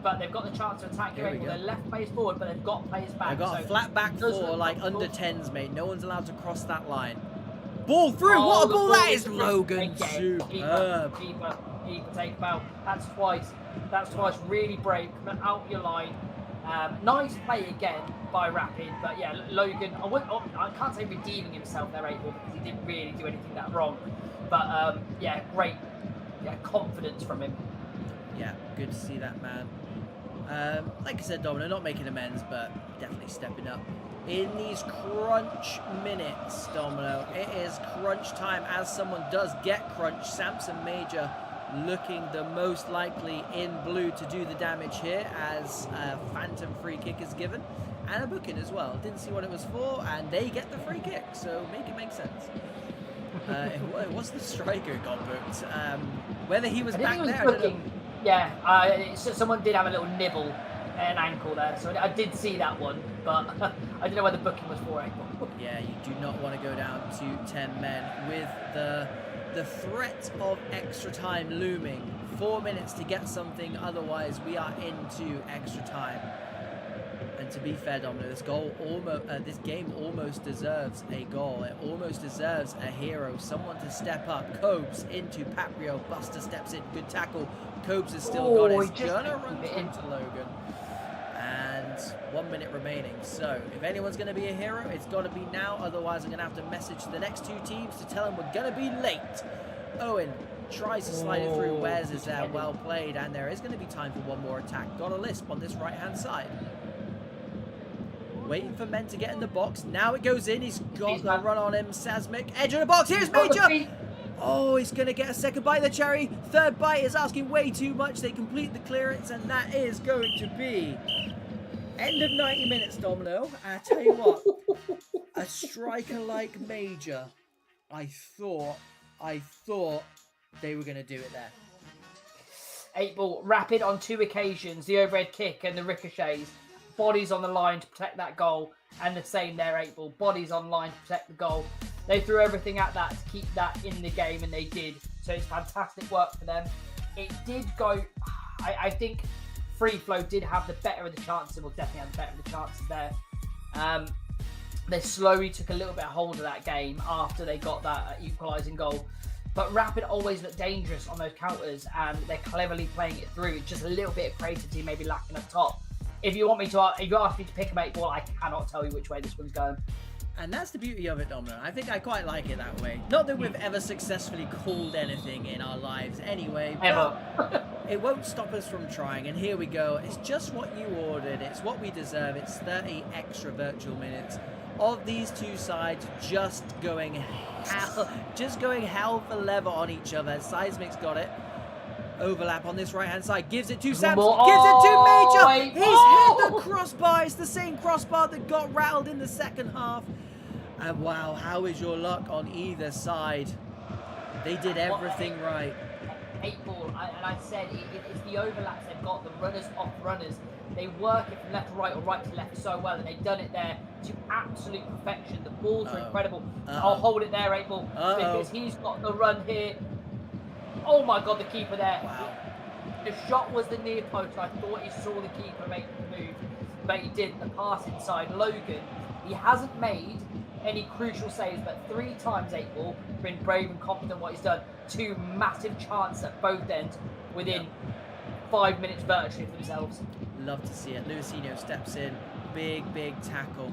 But they've got the chance to attack you. They're left players forward, but they've got players back. They've got a flat back four, like under 10s, mate. No one's allowed to cross that line. Ball through. What a ball that is. Logan, superb. Keeper, take him out. That's twice. Really brave. Coming out your line. Nice play again by Rapid, but yeah, Logan, I can't say redeeming himself there, 8-ball, because he didn't really do anything that wrong. But yeah, great confidence from him. Yeah, good to see that, man. Like I said, Domino, not making amends, but definitely stepping up. In these crunch minutes, Domino, it is crunch time as someone does get crunch. Samson Major looking the most likely in blue to do the damage here as a phantom free kick is given. And a booking as well. Didn't see what it was for, and they get the free kick, so make it make sense. It was the striker got booked. Whether he was back there, I don't know. Yeah, someone did have a little nibble at an ankle there, so I did see that one, but I don't know where the booking was for. Yeah, you do not want to go down to 10 men with the threat of extra time looming. 4 minutes to get something, otherwise we are into extra time. And to be fair, Domino, this game almost deserves a goal. It almost deserves a hero, someone to step up. Cobes into Paprio. Buster steps in. Good tackle. Cobes has still got it. He's gonna run into Logan. And 1 minute remaining. So if anyone's going to be a hero, it's got to be now. Otherwise, I'm going to have to message the next two teams to tell them we're going to be late. Owen tries to slide it through. Wes is there. Well played. And there is going to be time for one more attack. Got a lisp on this right-hand side. Waiting for men to get in the box. Now it goes in. He's got the run on him. Sasmik. Edge of the box. Here's Major. Oh, he's going to get a second bite of the cherry. Third bite is asking way too much. They complete the clearance, and that is going to be end of 90 minutes, Domino. And I tell you what, a striker like Major, I thought they were going to do it there. 8-ball, Rapid on 2 occasions, the overhead kick and the ricochets. Bodies on the line to protect that goal, and the same there, 8-ball. Bodies on line to protect the goal. They threw everything at that to keep that in the game, and they did. So it's fantastic work for them. It did go, I think Free Flow did have the better of the chances, well, definitely had the better of the chances there. They slowly took a little bit of hold of that game after they got that equalising goal. But Rapid always look dangerous on those counters, and they're cleverly playing it through. It's just a little bit of creativity, maybe lacking up top. If you ask me to pick a 8 ball, I cannot tell you which way this one's going. And that's the beauty of it, Domino. I think I quite like it that way. Not that we've ever successfully called anything in our lives anyway. Ever. It won't stop us from trying. And here we go. It's just what you ordered. It's what we deserve. It's 30 extra virtual minutes of these two sides just going hell for leather on each other. Seismic's got it. Overlap on this right-hand side. Gives it to Sams. Gives it to Major. He's hit the crossbar. It's the same crossbar that got rattled in the second half. And wow, how is your luck on either side? They did everything right. 8 ball, and I said it's the overlaps they've got, the runners off runners. They work it from left to right or right to left so well, and they've done it there to absolute perfection. The balls are incredible. I'll hold it there, 8 ball, because he's got the run here. Oh my God, the keeper there. Wow. The shot was the near post. I thought he saw the keeper make the move, but he did. The pass inside. Logan, he hasn't made any crucial saves, but 3 times 8 ball, been brave and confident what he's done. 2 massive chances at both ends within 5 minutes virtually for themselves. Love to see it. Luisino steps in, big tackle,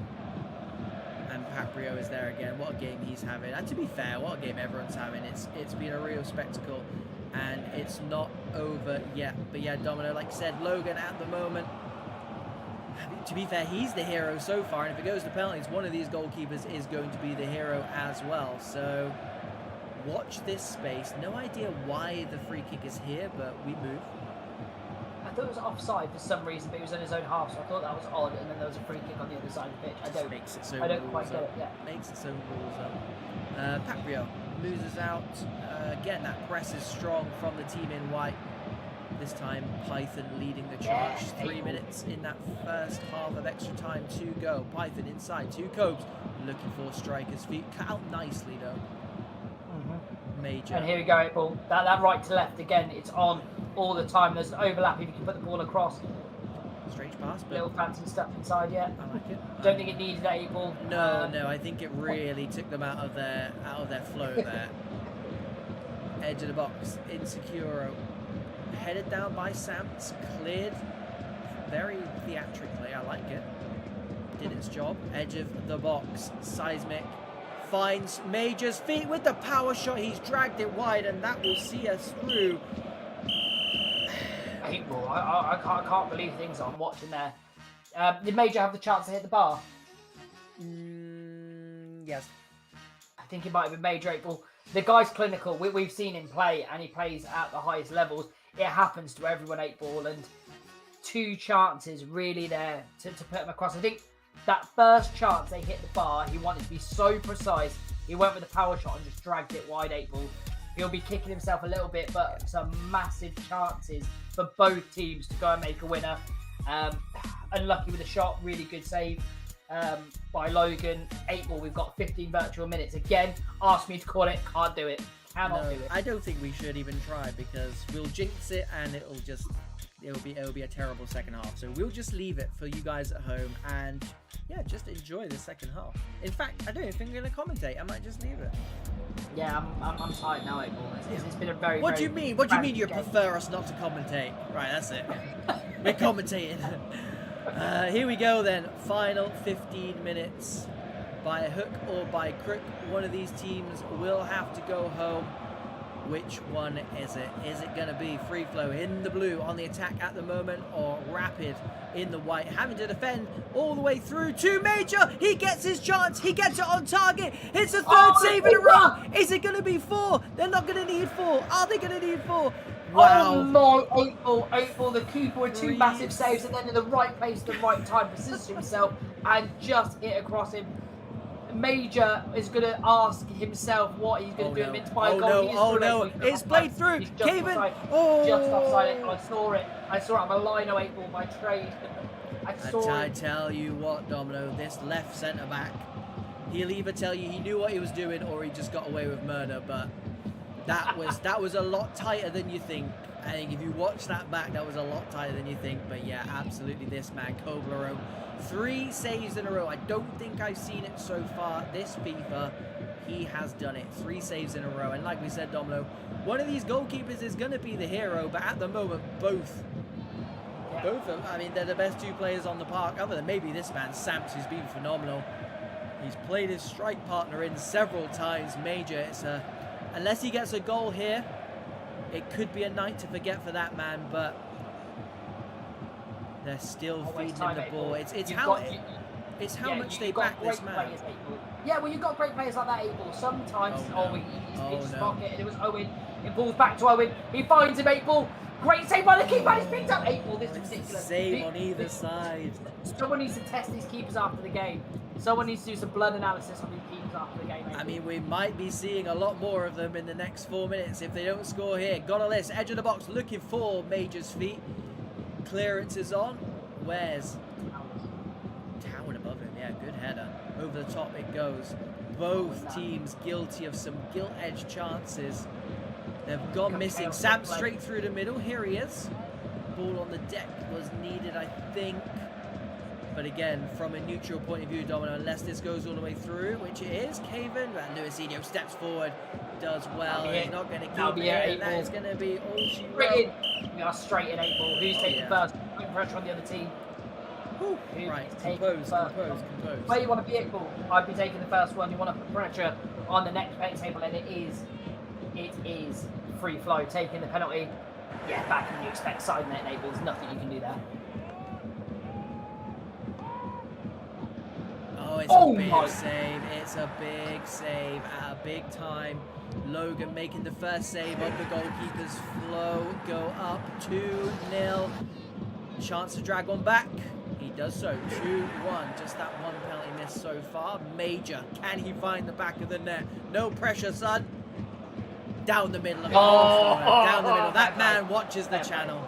and Paprio is there again. What a game he's having. And to be fair, what a game everyone's having. It's been a real spectacle, and it's not over yet. But yeah, Domino, like I said, Logan at the moment, to be fair, he's the hero so far, and if it goes to penalties, one of these goalkeepers is going to be the hero as well. So watch this space. No idea why the free kick is here, but we move. I thought it was offside for some reason, but he was in his own half, so I thought that was odd, and then there was a free kick on the other side of the pitch. I don't quite get it yet. Makes its own rules up. Paprio loses out. Again, that press is strong from the team in white. This time, Python leading the charge. 3 minutes in that first half of extra time to go. Python inside, 2 Cobes, looking for striker's feet. Cut out nicely, though. Major. And here we go, 8 ball. That right to left, again, it's on all the time. There's an overlap if you can put the ball across. Strange pass, but little fancy stuff inside, yeah. I like it. Don't think it needed that 8 ball. No, I think it really took them out of their flow there. Edge of the box, Insecuro. Headed down by Sams, cleared very theatrically. I like it. Did its job. Edge of the box, Seismic finds Major's feet with the power shot. He's dragged it wide, and that will see us through. 8 ball. I can't believe things I'm watching there. Did Major have the chance to hit the bar? Yes. I think it might have been Major 8 ball. The guy's clinical. We've seen him play, and he plays at the highest levels. It happens to everyone, 8 ball, and 2 chances really there to put him across. I think that first chance they hit the bar, he wanted to be so precise. He went with the power shot and just dragged it wide, 8 ball. He'll be kicking himself a little bit, but some massive chances for both teams to go and make a winner. Unlucky with the shot, really good save by Logan. 8 ball, we've got 15 virtual minutes. Again, asked me to call it, can't do it. Cannot do it. I don't think we should even try, because we'll jinx it and it'll be a terrible second half. So we'll just leave it for you guys at home, and yeah, just enjoy the second half. In fact, I don't even think I'm going to commentate. I might just leave it. Yeah, I'm tired now, 8 ball. It's been a very. What do you mean? What do you mean you prefer us not to commentate? Right, that's it. We're commentating. Here we go then. Final 15 minutes. By a hook or by crook, one of these teams will have to go home. Which one is it? Is it going to be Free Flow in the blue on the attack at the moment, or Rapid in the white, having to defend all the way through to Major? He gets his chance. He gets it on target. It's a third save in a row. Is it going to be 4? They're not going to need 4. Are they going to need 4? Wow. Oh no, 8 ball. The keeper with 2 massive saves, and then in the right place, the right time, position himself and just hit across him. Major is going to ask himself what he's going to do amidst by a goal. Oh no, it's played through. Kevin, just offside. I saw it. I'm a lino 8 ball by trade. I tell you what, Domino, this left centre back, he'll either tell you he knew what he was doing or he just got away with murder, but That was a lot tighter than you think. I think if you watch that back, that was a lot tighter than you think. But yeah, absolutely, this man, Koblerone, 3 saves in a row. I don't think I've seen it so far this FIFA. He has done it, 3 saves in a row. And like we said, Domino, one of these goalkeepers is going to be the hero. But at the moment, both of them, I mean, they're the best 2 players on the park, other than maybe this man, Samps, who's been phenomenal. He's played his strike partner in several times. Major, it's a... Unless he gets a goal here, it could be a night to forget for that man, but they're still feeding him the ball. It's how much they back this man. Yeah, well, you've got great players like that, Abel. Sometimes, he's picked his pocket, and it was Owen. It balls back to Owen. He finds him, Abel. Great save by the keeper, and he's picked up Abel. This is ridiculous. Save on either side. Someone needs to test these keepers after the game. Someone needs to do some blood analysis on these keepers after the game. I mean, we might be seeing a lot more of them in the next 4 minutes if they don't score here. Gonzalez, edge of the box, looking for Major's feet. Clearance is on. Where's Towered above him? Yeah, good header. Over the top it goes. Both teams guilty of some gilt-edged chances. They've gone missing. Sam straight through the middle. Here he is. Ball on the deck was needed, I think. But again, from a neutral point of view, Domino, unless this goes all the way through, which it is, Caven, and Luisinho steps forward, does well. He's not going to keep it, and that is going to be all she wrote. We are straight in 8 ball. Who's taking first? Putting pressure on the other team. Right, compose. Where you want to be 8 ball? I'd be taking the first one. You want to put pressure on the next penalty table, and it is free flow. Taking the penalty. Yeah, back when you expect side net 8 ball. There's nothing you can do there. Oh, it's a big save. It's a big save at a big time. Logan making the first save of the goalkeeper's flow. Go up 2-0. Chance to drag one back. He does so. 2-1. Just that one penalty miss so far. Major. Can he find the back of the net? No pressure, son. Down the middle. Down the middle. That man watches the channel.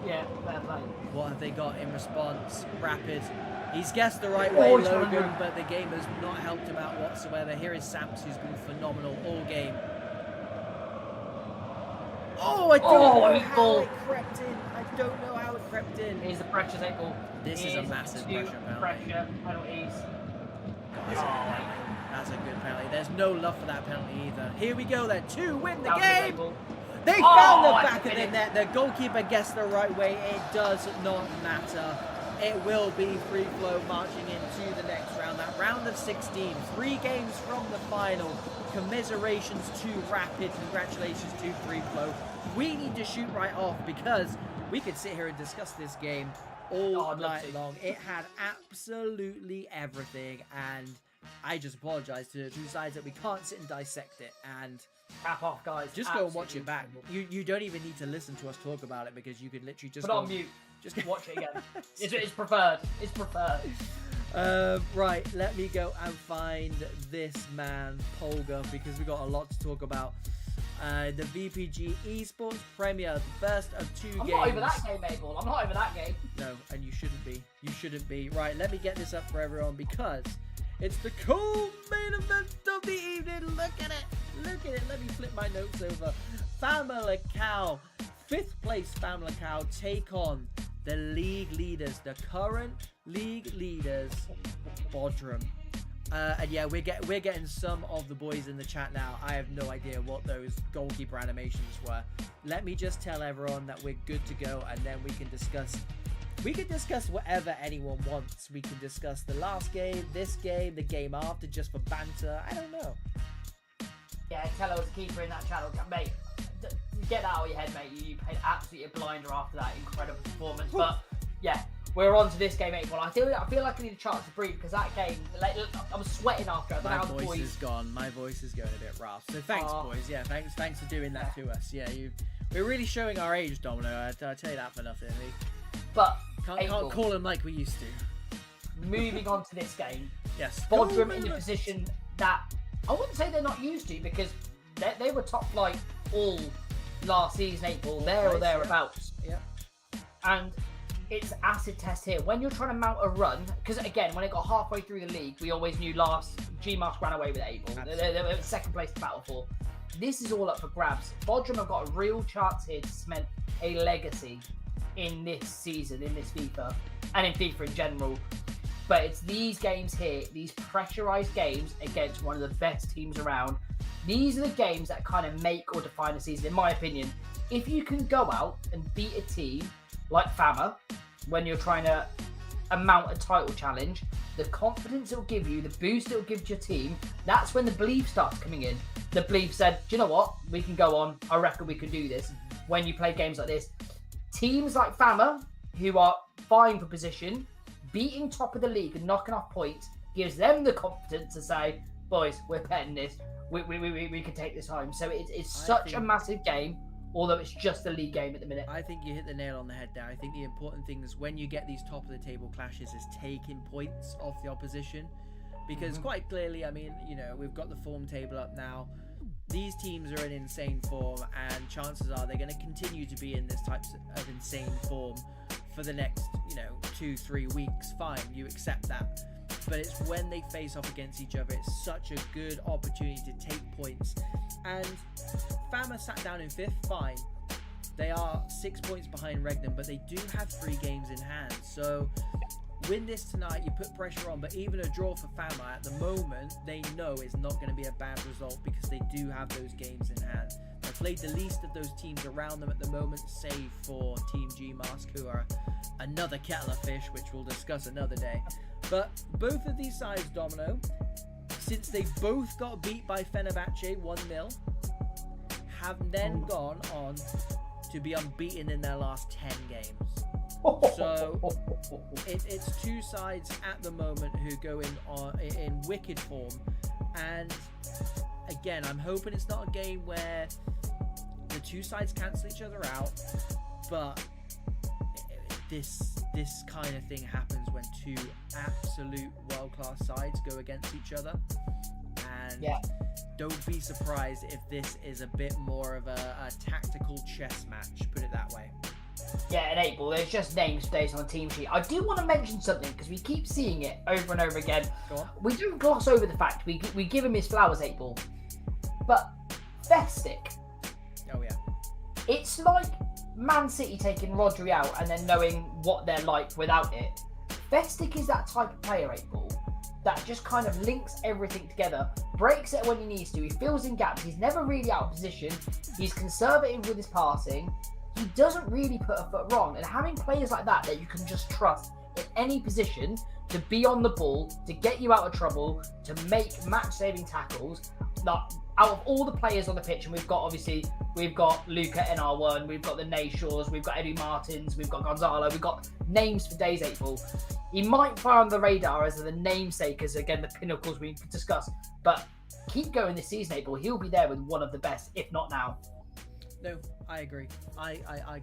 Yeah, fair play. What have they got in response? Rapid. He's guessed the right way, Logan, but the game has not helped him out whatsoever. Here is Samps, who's been phenomenal all game. Oh, I don't know how it crept in. I don't know how it crept in. Here's the pressure table. This is a massive pressure penalties. That's a good penalty. There's no love for that penalty either. Here we go then. 2 win the game. They found the back of the net. The goalkeeper guessed the right way. It does not matter. It will be free flow marching into the next round. That round of 16, 3 games from the final. Commiserations to Rapid. Congratulations to free flow. We need to shoot right off because we could sit here and discuss this game all night long. It had absolutely everything, and I just apologize to the 2 sides that we can't sit and dissect it. And cap off, guys. Just go and watch it back. You don't even need to listen to us talk about it because you could literally just put it on mute. Just watch it again. It's preferred. It's preferred. Right, let me go and find this man, Polga, because we got a lot to talk about. The VPG ESPORTS Premier, the first of 2 games. I'm not over that game, Abel. I'm not over that game. No, and you shouldn't be. You shouldn't be. Right, let me get this up for everyone because it's the cool main event of the evening. Look at it. Look at it. Let me flip my notes over. FAMALICAO, 5th place FAMALICAO take on the league leaders, the current league leaders, BODRUM. And yeah, we're getting some of the boys in the chat now. I have no idea what those goalkeeper animations were. Let me just tell everyone that we're good to go, and then we can discuss. We can discuss whatever anyone wants. We can discuss the last game, this game, the game after, just for banter. I don't know. Yeah, tell us a keeper in that channel, mate. Get that out of your head, mate. You played absolutely a blinder after that incredible performance. But yeah, we're on to this game, April. I feel like I need a chance to breathe because that game, like, I was sweating after it. My voice is gone. My voice is going a bit rough. So thanks, boys. Yeah, thanks for doing that to us. Yeah, we're really showing our age, Domino. I tell you that for nothing. But can't call them like we used to. Moving on to this game. Yes. BODRUM in a position that I wouldn't say they're not used to because they were top flight all last season, April, there or thereabouts. Yeah. And it's acid test here. When you're trying to mount a run, because again, when it got halfway through the league, we always knew last GMAS ran away with April. They were 2nd place to battle for. this is all up for grabs. BODRUM have got a real chance here to cement a legacy in this season, in this FIFA, and in FIFA in general. But it's these games here, these pressurized games against one of the best teams around. These are the games that kind of make or define a season, in my opinion. If you can go out and beat a team like FAMA, when you're trying to mount a title challenge, the confidence it'll give you, the boost it'll give to your team, that's when the belief starts coming in. The belief said, do you know what? We can go on. I reckon we can do this. When you play games like this, teams like FAMA, who are vying for position, beating top of the league and knocking off points, gives them the confidence to say, boys, we're betting this. We can take this home. So it's such a massive game, although it's just a league game at the minute. I think you hit the nail on the head there. I think the important thing is when you get these top of the table clashes is taking points off the opposition. Because quite clearly, I mean, you know, we've got the form table up now. These teams are in insane form, and chances are they're going to continue to be in this type of insane form for the next, 2-3 weeks. Fine, you accept that. But it's when they face off against each other, it's such a good opportunity to take points. And FAMA sat down in 5th, fine. They are 6 points behind Regnum, but they do have 3 games in hand. So win this tonight, you put pressure on, but even a draw for FAMA at the moment, they know it's not going to be a bad result because they do have those games in hand. They played the least of those teams around them at the moment, save for Team G-Mask, who are another kettle of fish, which we'll discuss another day. But both of these sides, Domino, since they both got beat by Fenerbahce 1-0, have then gone on to be unbeaten in their last 10 games. So it's two sides at the moment who go in wicked form, and again, I'm hoping it's not a game where the two sides cancel each other out, but this kind of thing happens when two absolute world-class sides go against each other, and don't be surprised if this is a bit more of a tactical chess match, put it that way. Yeah, an 8 ball. There's just names based on the team sheet. I do want to mention something because we keep seeing it over and over again. Go on. We don't gloss over the fact we give him his flowers, 8 ball, but Festic. Oh yeah. It's like Man City taking Rodri out and then knowing what they're like without it. Festic is that type of player, 8 ball, that just kind of links everything together, breaks it when he needs to. He fills in gaps. He's never really out of position. He's conservative with his passing. He doesn't really put a foot wrong, and having players like that you can just trust in any position to be on the ball, to get you out of trouble, to make match-saving tackles. Like, out of all the players on the pitch, and we've got Luca NR1, we've got the Nayshaws, we've got Eddie Martins, we've got Gonzalo, we've got names for days, 8 ball. He might fly on the radar as the namesakers, again, the pinnacles we discuss, but keep going this season, 8 ball. He'll be there with one of the best, if not now. No, I agree. I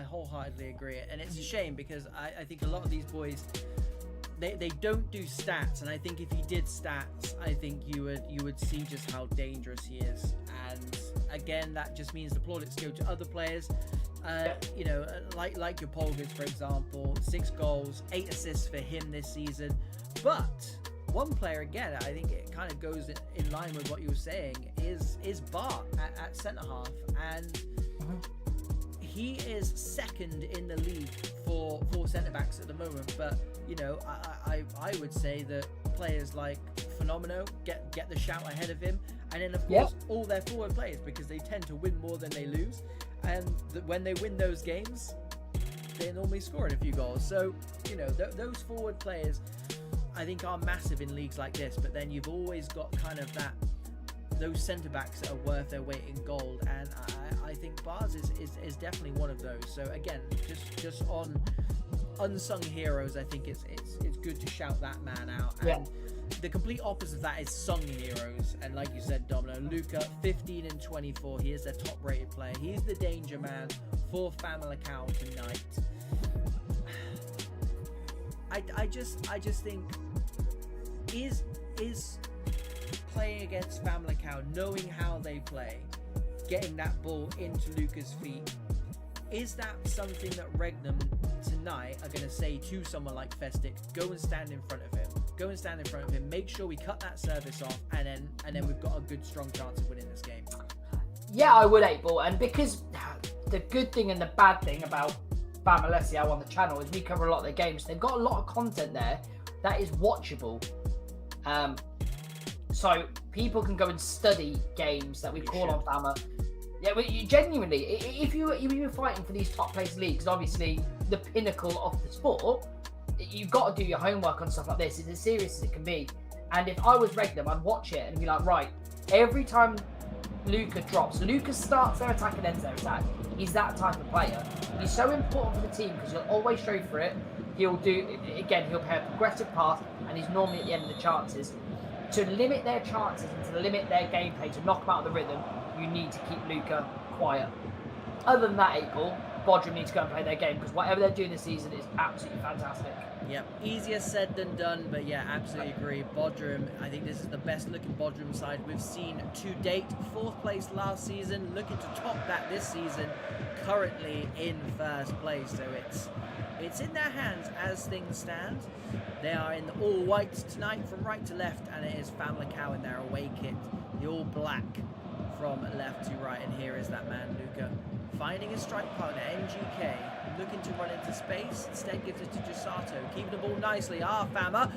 wholeheartedly agree, and it's a shame because I think a lot of these boys, they don't do stats, and I think if he did stats, I think you would see just how dangerous he is. And again, that just means the plaudits go to other players. Like your Polgers, for example, 6 goals, 8 assists for him this season. But one player, again, I think it kind of goes in line with what you were saying, is Bart at centre-half. And he is second in the league for centre-backs at the moment. But, I would say that players like Fenomeno get the shout ahead of him. And then, of course, all their forward players, because they tend to win more than they lose. And when they win those games, they normally score a few goals. So, those forward players, I think, are massive in leagues like this, but then you've always got kind of those centre backs that are worth their weight in gold, and I think Bars is definitely one of those. So again, just on unsung heroes, I think it's good to shout that man out. And the complete opposite of that is sung heroes, and like you said, Domino, Luca, 15 and 24, he is their top rated player. He's the danger man for FAMALICAO tonight. I just think is playing against FAMALICAO, knowing how they play, getting that ball into Luca's feet, is that something that Regnum tonight are going to say to someone like Festic, go and stand in front of him, make sure we cut that service off, and then we've got a good strong chance of winning this game? Yeah, I would 8-ball, and because the good thing and the bad thing about FAMALICAO on the channel is we cover a lot of their games. They've got a lot of content there that is watchable. So people can go and study games that we call on FAMA. Yeah, but genuinely, if you're fighting for these top place leagues, obviously the pinnacle of the sport, you've got to do your homework on stuff like this. It's as serious as it can be. And if I was Regnum, I'd watch it and be like, right, every time Luca drops, Luca starts their attack and ends their attack. He's that type of player. He's so important for the team because he'll always go for it. He'll play a progressive pass, and he's normally at the end of the chances. To limit their chances and to limit their gameplay, to knock them out of the rhythm, you need to keep Luca quiet. Other than that, 8-ball, BODRUM needs to go and play their game because whatever they're doing this season is absolutely fantastic. Yep, easier said than done, but yeah, absolutely agree. BODRUM, I think this is the best looking BODRUM side we've seen to date. 4th place last season, looking to top that this season, currently in 1st place. So it's in their hands as things stand. They are in the all whites tonight from right to left, and it is FAMALICAO in their away kit. The all black from left to right, and here is that man, Luca, finding his strike partner, NGK, looking to run into space, instead gives it to Gisato, keeping the ball nicely. Fama.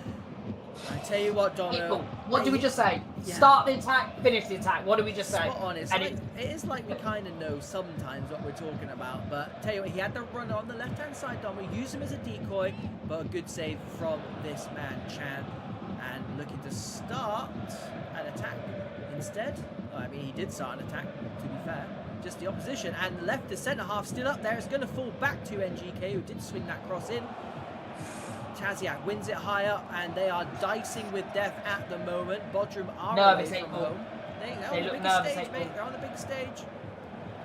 I tell you what, Domino. What did we just say? Yeah. Start the attack, finish the attack. What did we just say? Spot on. It is like we kind of know sometimes what we're talking about, but tell you what, he had the runner on the left-hand side, Domino. Use him as a decoy, but a good save from this man, Chan, and looking to start an attack instead. I mean, he did start an attack, to be fair. Just the opposition, and left the centre half still up there. It's going to fall back to NGK, who did swing that cross in. Taziak wins it high up, and they are dicing with death at the moment. BODRUM are nervous, away from home. They look nervous, stage, mate. They're on the big stage.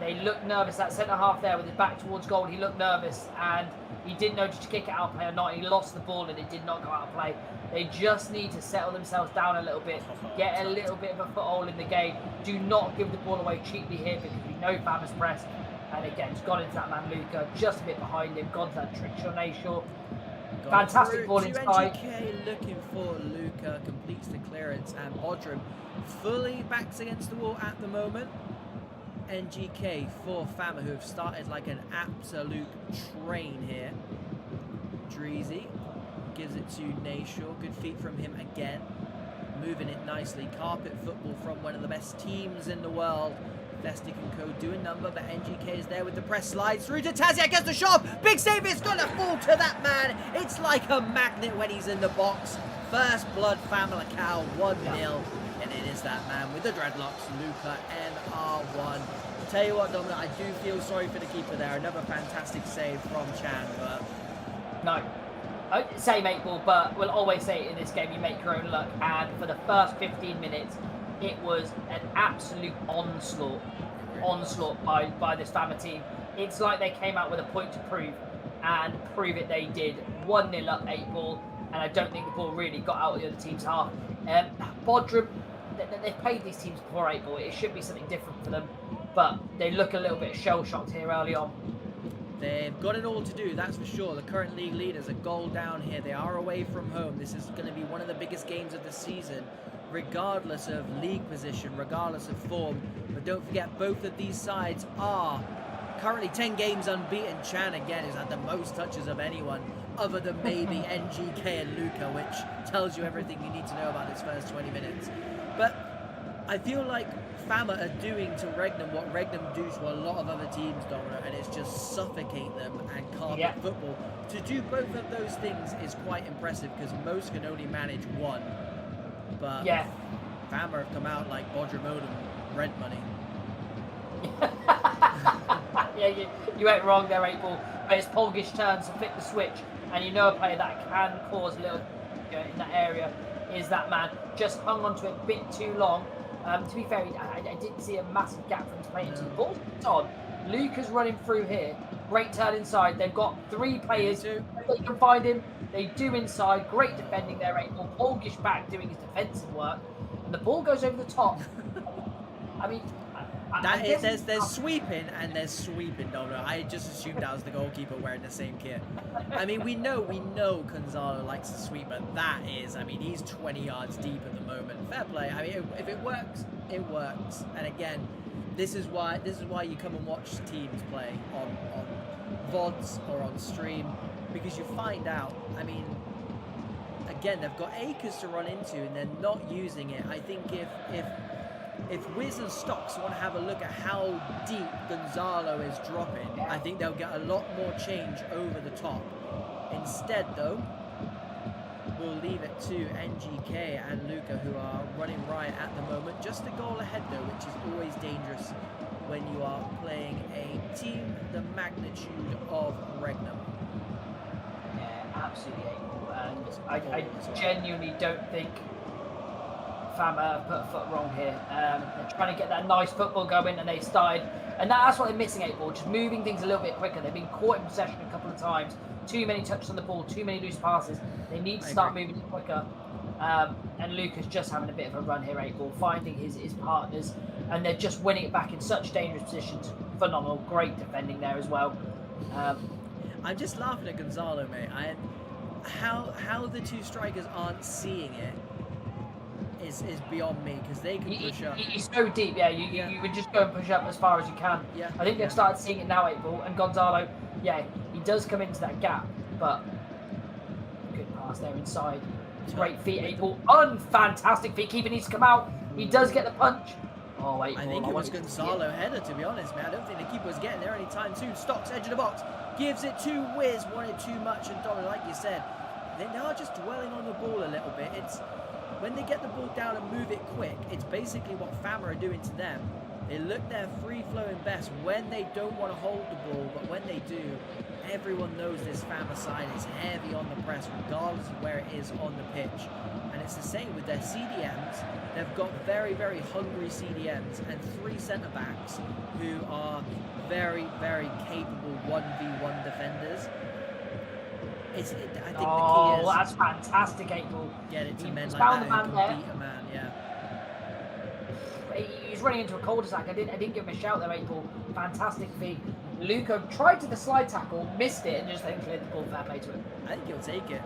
They look nervous. That centre half there with his back towards goal, he looked nervous, and he didn't know to kick it out of play or not. He lost the ball, and it did not go out of play. They just need to settle themselves down a little bit, get a little bit of a foothold in the game. Do not give the ball away cheaply here because we know Fama's pressed. And again, it's gone into that man Luca, just a bit behind him, gone to that trick shot, Nashor. Fantastic ball inside. NGK looking for Luca, completes the clearance, and BODRUM fully backs against the wall at the moment. NGK for Fama, who have started like an absolute train here. Dreezy gives it to Nashor. Good feet from him again. Moving it nicely. Carpet football from one of the best teams in the world. Vestic and Co. do a number, but NGK is there with the press, slides through to Taziak, gets the shot. Big save, it's going to fall to that man. It's like a magnet when he's in the box. First blood, FAMALICAO 1-0. And it is that man with the dreadlocks, Luca NR1. Tell you what, Dominic, I do feel sorry for the keeper there. Another fantastic save from Chan, but... No. Same 8-ball, but we'll always say it in this game, you make your own luck. And for the first 15 minutes, it was an absolute onslaught by this Fama team. It's like they came out with a point to prove, and prove it they did. 1-0 up 8-ball, and I don't think the ball really got out of the other team's half. BODRUM, they've played these teams before 8-ball. It should be something different for them, but they look a little bit shell-shocked here early on. They've got it all to do, that's for sure. The current league leaders are goal down here. They are away from home. This is going to be one of the biggest games of the season, regardless of league position, regardless of form. But don't forget, both of these sides are currently 10 games unbeaten. Chan, again, has had the most touches of anyone other than maybe NGK and Luca, which tells you everything you need to know about this first 20 minutes. But I feel like Fama are doing to Regnum what Regnum do to a lot of other teams, Domino, and it's just suffocate them and carpet football. To do both of those things is quite impressive because most can only manage one. But Fama have come out like BODRUM owed them rent money. Yeah, you ain't wrong there, 8-ball. But it's Polgish turn to flick the switch, and you know a player that can cause a little in that area is that man. Just hung onto it a bit too long. To be fair, I didn't see a massive gap for him to play into the ball. On. Luca's running through here. Great turn inside. They've got 3 players. They can find him. They do inside. Great defending there, 8-ball. Polgish back doing his defensive work. And the ball goes over the top. I mean... There's sweeping and there's sweeping, Domino. I just assumed that was the goalkeeper wearing the same kit. I mean, we know Gonzalo likes to sweep, but that is, I mean, he's 20 yards deep at the moment. Fair play. I mean, if it works, it works. And again, this is why you come and watch teams play on VODs or on stream, because you find out. I mean, again, they've got acres to run into and they're not using it. I think if Wiz and Stocks want to have a look at how deep Gonzalo is dropping, I think they'll get a lot more change over the top. Instead, though, we'll leave it to NGK and Luca, who are running riot at the moment. Just a goal ahead, though, which is always dangerous when you are playing a team the magnitude of Regnum. Yeah, absolutely. And I genuinely don't think Fama put a foot wrong here. They're trying to get that nice football going, and they started, and that's what they're missing, 8 Ball, just moving things a little bit quicker. They've been caught in possession a couple of times, too many touches on the ball, too many loose passes. They need to start moving it quicker. And Luca's just having a bit of a run here, 8 Ball, finding his partners, and they're just winning it back in such dangerous positions. Phenomenal, great defending there as well. I'm just laughing at Gonzalo, mate. How the two strikers aren't seeing it is beyond me, because they can push up. He's so deep, you would just go and push up as far as you can. Yeah. I think they've started seeing it now, 8 Ball, and Gonzalo, he does come into that gap, but good pass there inside. Great feet, 8 Ball. Fantastic feet. Keeper needs to come out. He does get the punch. Oh, 8 Ball. I think it was Gonzalo header, to be honest, man. I don't think the keeper was getting there anytime soon. Stocks, edge of the box. Gives it to Wiz. Wanted too much, and Dominic, like you said, they are just dwelling on the ball a little bit. It's when they get the ball down and move it quick, it's basically what Fama are doing to them. They look their free-flowing best when they don't want to hold the ball, but when they do, everyone knows this Fama side is heavy on the press, regardless of where it is on the pitch. And it's the same with their CDMs. They've got very, very hungry CDMs and 3 centre-backs who are very, very capable 1v1 defenders. I think the key is... that's fantastic, 8 Ball. Get it to men like found that the man who there. can beat a man, He's running into a cul-de-sac. I didn't give him a shout there, 8 Ball. Fantastic feet. Luca tried to the slide tackle, missed it, and just then cleared the ball. Fair play to him. I think he'll take it.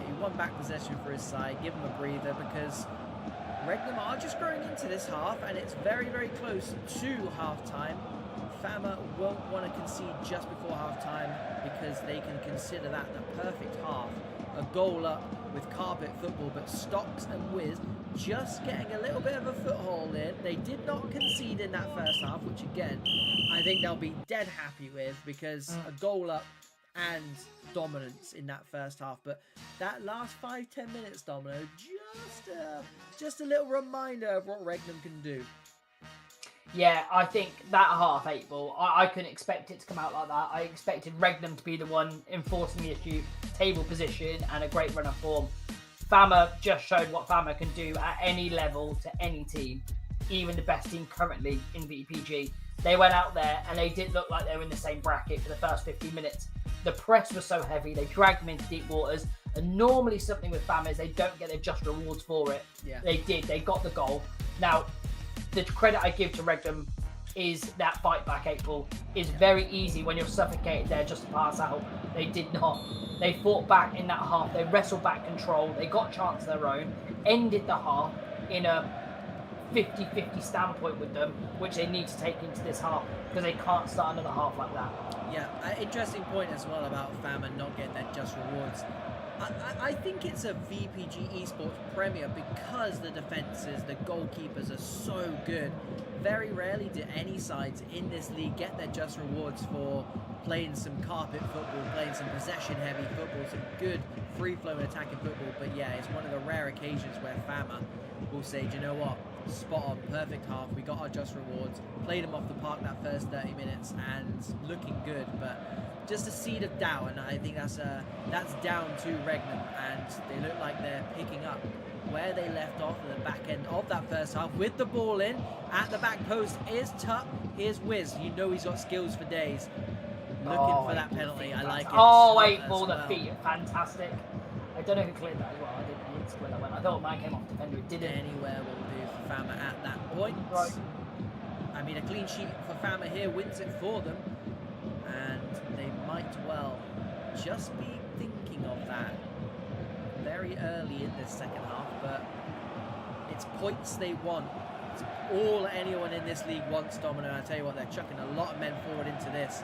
He won back possession for his side. Give him a breather, because Regnum are just growing into this half, and it's very, very close to half-time. Fama won't want to concede just before half-time, because they can consider that the perfect half. A goal up with carpet football, but Stocks and Wiz just getting a little bit of a foothold in. They did not concede in that first half, which again, I think they'll be dead happy with, because a goal up and dominance in that first half. But that last 5-10 minutes, Domino, just a little reminder of what Regnum can do. Yeah, I think that half, 8 Ball, I couldn't expect it to come out like that. I expected Regnum to be the one enforcing the issue, table position, and a great run of form. Fama just showed what Fama can do at any level to any team, even the best team currently in VPG. They went out there and they didn't look like they were in the same bracket for the first 15 minutes. The press was so heavy, they dragged them into deep waters, and normally something with Fama is they don't get their just rewards for it. Yeah. They did, they got the goal. Now, the credit I give to Regnum is that fight back, 8 Ball. Is very easy when you're suffocated there just to pass out. They did not. They fought back in that half. They wrestled back control. They got chance of their own. Ended the half in a 50-50 standpoint with them, which they need to take into this half, because they can't start another half like that. Yeah, interesting point as well about Fama not getting their just rewards. I think it's a VPG esports premier because the defenses, the goalkeepers are so good. Very rarely do any sides in this league get their just rewards for playing some carpet football, playing some possession-heavy football, some good free-flowing attacking football. But yeah, it's one of the rare occasions where Fama will say, do you know what? Spot on, perfect half. We got our just rewards, played them off the park that first 30 minutes, and looking good. But just a seed of doubt, and I think that's down to Regnum, and they look like they're picking up where they left off at the back end of that first half with the ball in at the back post is Tuck. Here's Wiz. You know he's got skills for days. Looking for that penalty. I like it. Oh, 8 Ball, the feet are fantastic. I don't know who cleared that as well. I didn't square that one. I thought mine came off defender. It didn't. Anywhere will do for Fama at that point. Right. I mean, a clean sheet for Fama here wins it for them, and they might well just be thinking of that very early in this second half. But it's points they want It's all anyone in this league wants, Domino. And I tell you what, they're chucking a lot of men forward into this.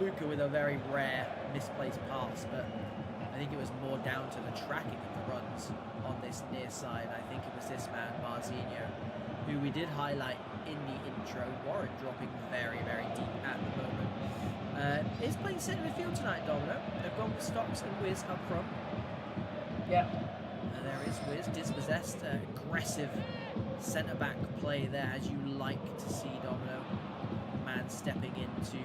Luca with a very rare misplaced pass, but I think it was more down to the tracking of the runs on this near side. I think it was this man, Marzinho, who we did highlight in the intro. Warren dropping very, very deep at the moment. Is playing centre midfield tonight, Domino. They've gone with Stocks and Wiz up front. Yeah. And there is Wiz, dispossessed, aggressive centre-back play there, as you like to see, Domino. Man stepping into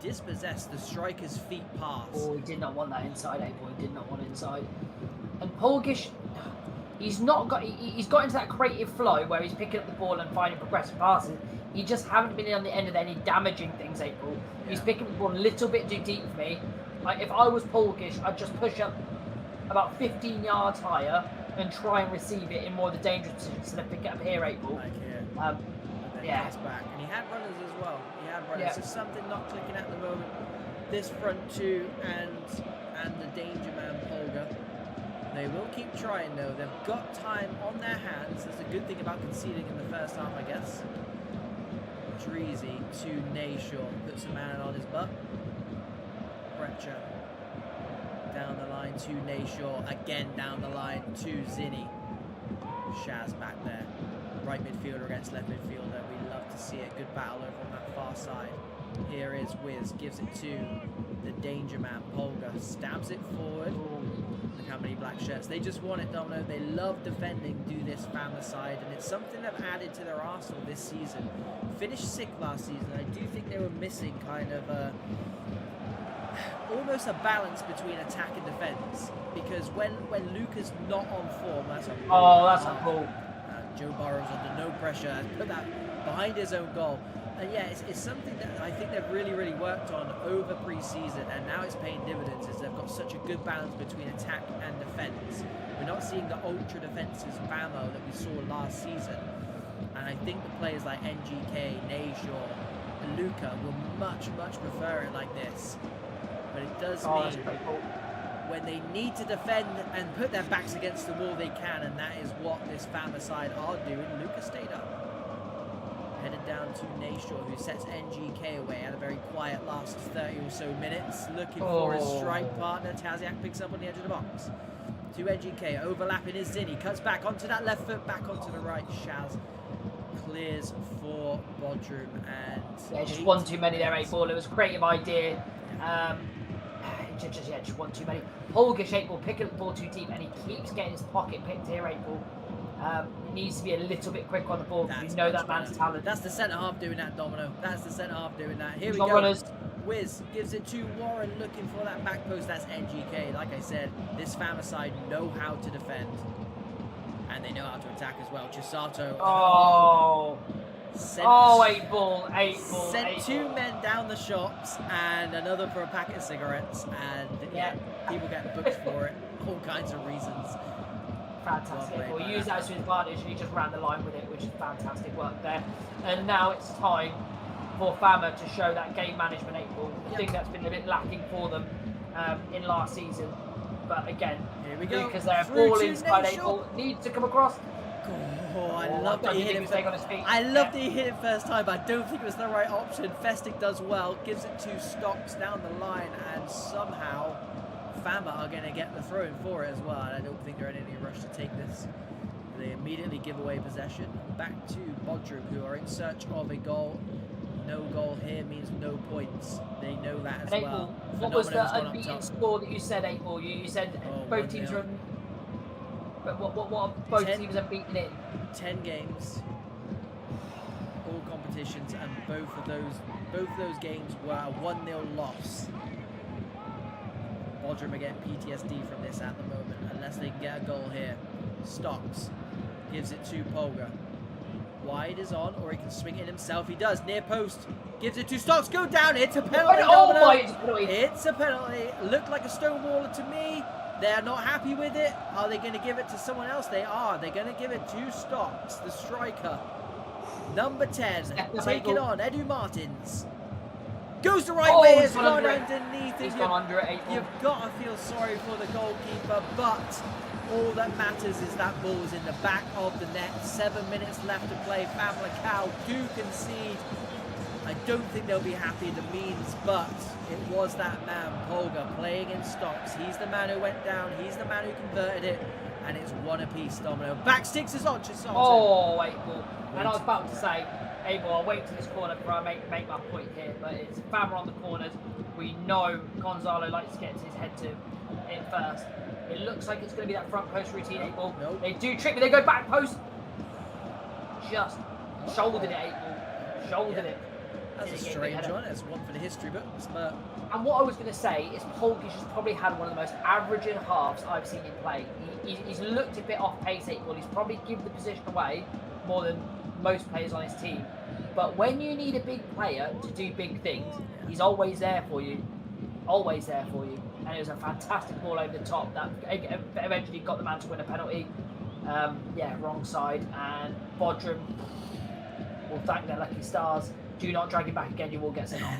dispossess the striker's feet pass. Oh, he did not want that inside, April. He did not want inside. And Polgish, he's got into that creative flow where he's picking up the ball and finding progressive passes. He just haven't been on the end of any damaging things, April. Yeah. He's picking up the ball a little bit too deep for me. Like, if I was Polgish, I'd just push up about 15 yards higher and try and receive it in more of the dangerous positions instead of pick it up here, April. Like here. Yeah. He's back. And he had runners as well. He had runners. Yeah. There's something not clicking at the moment. This front two and the danger man, Polga. They will keep trying though. They've got time on their hands. That's a good thing about conceding in the first half, I guess. Dreezy to Nayshaw. Puts a man on his butt. Brecher. Down the line to Nayshaw. Again down the line to Zinni. Shaz back there. Right midfielder against left midfielder. We love to see it. Good battle over on that far side. Here is Wiz. Gives it to the danger man, Polga. Stabs it forward. Look how many black shirts. They just want it, Domino. They love defending, do this famicide, and it's something they've added to their arsenal this season. Finished 6th last season. I do think they were missing kind of almost a balance between attack and defence, because when Luca's not on form, that's a cool. Joe Burrow's under no pressure, put that behind his own goal. And yeah, it's something that I think they've really worked on over pre-season, and now it's paying dividends as they've got such a good balance between attack and defence. We're not seeing the ultra defensive FAMO that we saw last season, and I think the players like NGK, Nayshaw, and Luca will much prefer it like this. But it does mean when they need to defend and put their backs against the wall, they can, and that is what this famicide are doing. Luca stayed up. Headed down to Nayshaw, who sets NGK away. Had a very quiet last 30 or so minutes. Looking for his strike partner. Taziak picks up on the edge of the box. To NGK, overlapping is Zinni. Cuts back onto that left foot, back onto the right. Shaz clears for Bodrum. And yeah, just one too many there, 8-ball. It was a creative idea. Just one too many. Polgish 8-ball picking up the ball too deep, and he keeps getting his pocket picked here, 8-ball. He needs to be a little bit quick on the ball because we know that man's talent. That's the centre half doing that, Domino. That's the centre half doing that. Here we go. Runners. Wiz gives it to Warren, looking for that back post. That's NGK. Like I said, this famicide know how to defend, and they know how to attack as well. Chisato. Sent 8-ball. Sent 2 men down the shops and another for a packet of cigarettes, and yeah, people get booked for it. All kinds of reasons. Fantastic. Well, he used that to his advantage and he just ran the line with it, which is fantastic work there. And now it's time for Fama to show that game management 8-ball. I think that's been a bit lacking for them in last season. But again, here we go. Because they're ball inside 8-ball needs to come across. Oh, I love that he hit it. I love that he hit it first time, but I don't think it was the right option. Festic does well, gives it to Stocks down the line, and somehow Fama are going to get the throw-in for it as well, and I don't think they're in any rush to take this. They immediately give away possession. Back to Bodrum, who are in search of a goal. No goal here means no points. They know that as well. What was the unbeaten score that you said, 8-ball? You said both teams are... But what are both teams unbeaten in? 10 games, all competitions, and both of those games were a 1-0 loss. Bodrum are getting PTSD from this at the moment, unless they can get a goal here. Stocks gives it to Polga. Wide is on, or he can swing it himself. He does, near post. Gives it to Stocks, go down, it's a penalty. It's a penalty. Looked like a stonewaller to me. They're not happy with it. Are they going to give it to someone else? They are. They're going to give it to Stocks, the striker. Number 10, take it on, Edu Martins. Goes the right way. It's he's gone under it. underneath it. He's gone under it. 8-ball. You've got to feel sorry for the goalkeeper, but all that matters is that ball is in the back of the net. 7 minutes left to play. FAMALICAO do concede. I don't think they'll be happy in the means, but it was that man, Polga, playing in stocks. He's the man who went down. He's the man who converted it. And it's one apiece, Domino. Back sticks is on. Oh, 8-ball. And I was about to say, 8-ball, I'll wait to this corner before I make my point here. But it's Fama on the corners. We know Gonzalo likes to get his head to it first. It looks like it's going to be that front post routine, 8-ball. Nope. They do trick me. They go back post. Just shouldered it, 8-ball. Shouldered it. That's a strange one. It's one for the history books. But... And what I was going to say is Polga's just probably had one of the most averaging halves I've seen him play. He's looked a bit off pace, 8-ball. He's probably given the position away more than most players on his team. But when you need a big player to do big things, he's always there for you. Always there for you. And it was a fantastic ball over the top that eventually got the man to win a penalty. Yeah, wrong side. And BODRUM will thank their lucky stars. Do not drag him back again, you will get sent off.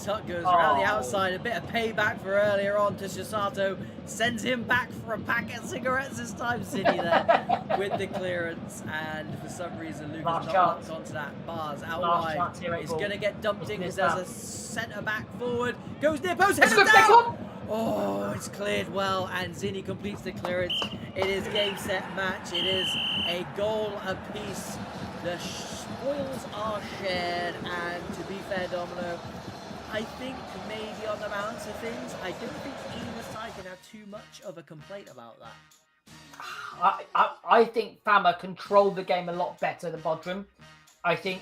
Tuck goes around the outside, a bit of payback for earlier on to Shisato. Sends him back for a packet of cigarettes this time, City there with the clearance. And for some reason, Lucas not locked onto that. Bars out wide. He's going to get dumped in because there's a centre back forward. Goes near post, heads down! Oh, it's cleared well, and Zinni completes the clearance. It is game, set, match. It is a goal apiece. The spoils are shared, and to be fair, Domino, I think maybe on the balance of things, I don't think either side can have too much of a complaint about that. I think Fama controlled the game a lot better than BODRUM. I think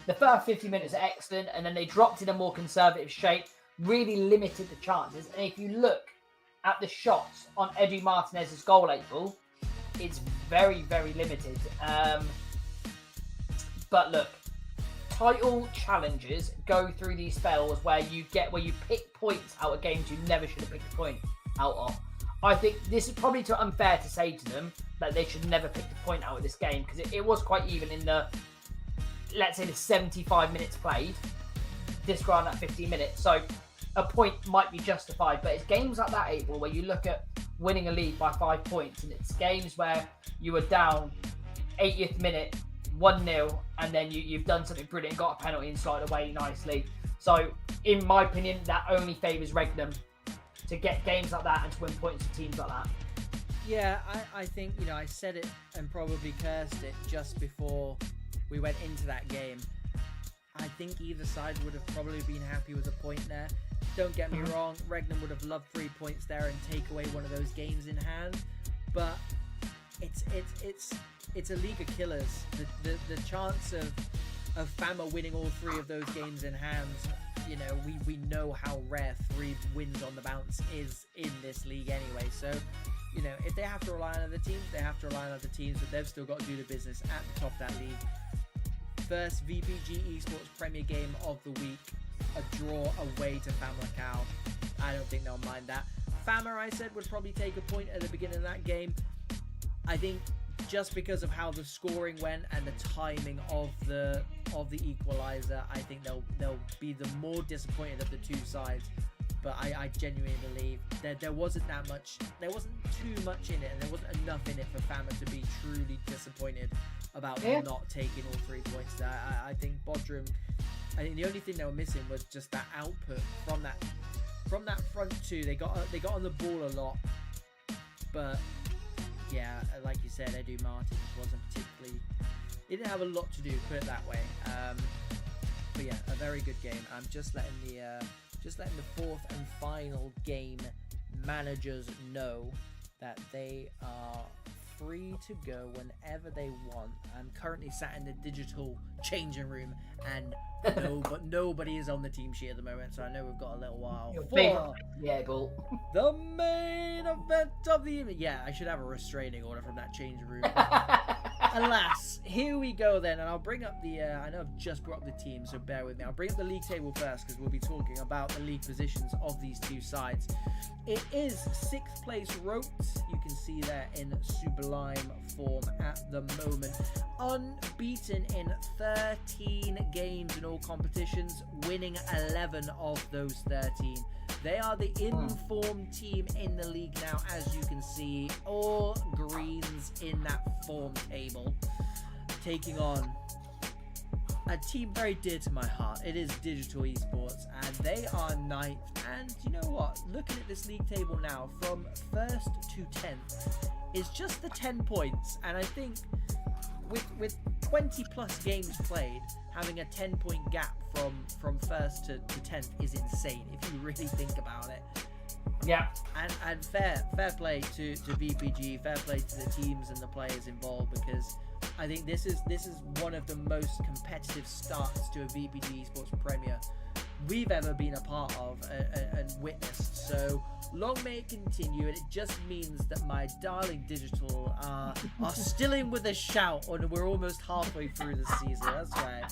the first 50 minutes are excellent, and then they dropped in a more conservative shape, really limited the chances. And if you look at the shots on Edu Martinez's goal, 8-ball, it's very, very limited. But look, title challenges go through these spells where you pick points out of games you never should have picked a point out of. I think this is probably too unfair to say to them that they should never pick a point out of this game, because it was quite even in the, let's say, the 75 minutes played, disregarding that 15 minutes. So a point might be justified, but it's games like that, 8-ball, where you look at winning a lead by 5 points, and it's games where you were down 80th minute, 1-0, and then you've done something brilliant, got a penalty and slide away nicely. So, in my opinion, that only favours Regnum to get games like that and to win points for teams like that. Yeah, I think, I said it and probably cursed it just before we went into that game. I think either side would have probably been happy with a point there. Don't get me wrong, Regnum would have loved 3 points there and take away one of those games in hand, but it's a league of killers. The chance of Fama winning all 3 of those games in hand, we know how rare 3 wins on the bounce is in this league anyway. So, if they have to rely on other teams, they have to rely on other teams, but they've still got to do the business at the top of that league. First VPG Esports Premier Game of the week, a draw away to FAMALICAO. I don't think they'll mind that. Fama, I said, would probably take a point at the beginning of that game. I think just because of how the scoring went and the timing of the equalizer, I think they'll be the more disappointed of the two sides. But I genuinely believe that there wasn't too much in it, and there wasn't enough in it for Fama to be truly disappointed about not taking all 3 points there. I think BODRUM, I think the only thing they were missing was just that output from that front two. They got on the ball a lot, but yeah, like you said, Edu Martins wasn't particularly. He didn't have a lot to do, put it that way. But yeah, a very good game. I'm just letting the fourth and final game managers know that they are free to go whenever they want. I'm currently sat in the digital changing room, and nobody is on the team sheet at the moment, so I know we've got a little while. The main event of the evening. Yeah, I should have a restraining order from that changing room. alas, here we go then, and I'll bring up the, I know I've just brought up the team, so bear with me. I'll bring up the league table first, because we'll be talking about the league positions of these two sides. It is 6th place Rote, you can see there in sublime form at the moment. Unbeaten in 13 games in all competitions, winning 11 of those 13. They are the informed team in the league now, as you can see. All greens in that form table. Taking on a team very dear to my heart. It is Digital Esports, and they are 9th. And you know what? Looking at this league table now, from 1st to 10th, is just the 10 points. And I think with 20 plus games played, having a 10-point gap from 1st to 10th is insane if you really think about it. Yeah. And fair play to VPG, fair play to the teams and the players involved, because I think this is one of the most competitive starts to a VPG Esports Premier we've ever been a part of and witnessed. So long may it continue, and it just means that my darling Digital are still in with a shout, and we're almost halfway through the season. That's right.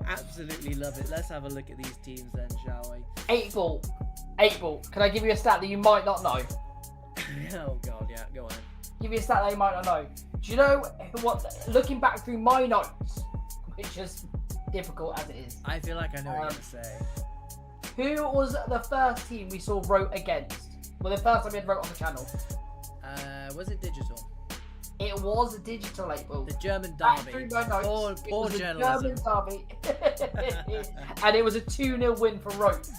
Absolutely love it. Let's have a look at these teams then, shall we? 8 ball. Can I give you a stat that you might not know? Oh god, yeah, go on. Give you a stat that you might not know. Do you know what? Looking back through my notes, which is difficult as it is. I feel like I know what you're gonna say. Who was the first team we saw Rote against? Well, the first time we had Rote on the channel. Was it Digital? It was a Digital 8 ball. The German derby. Poor journalism. German derby. And it was a 2-0 win for Rote.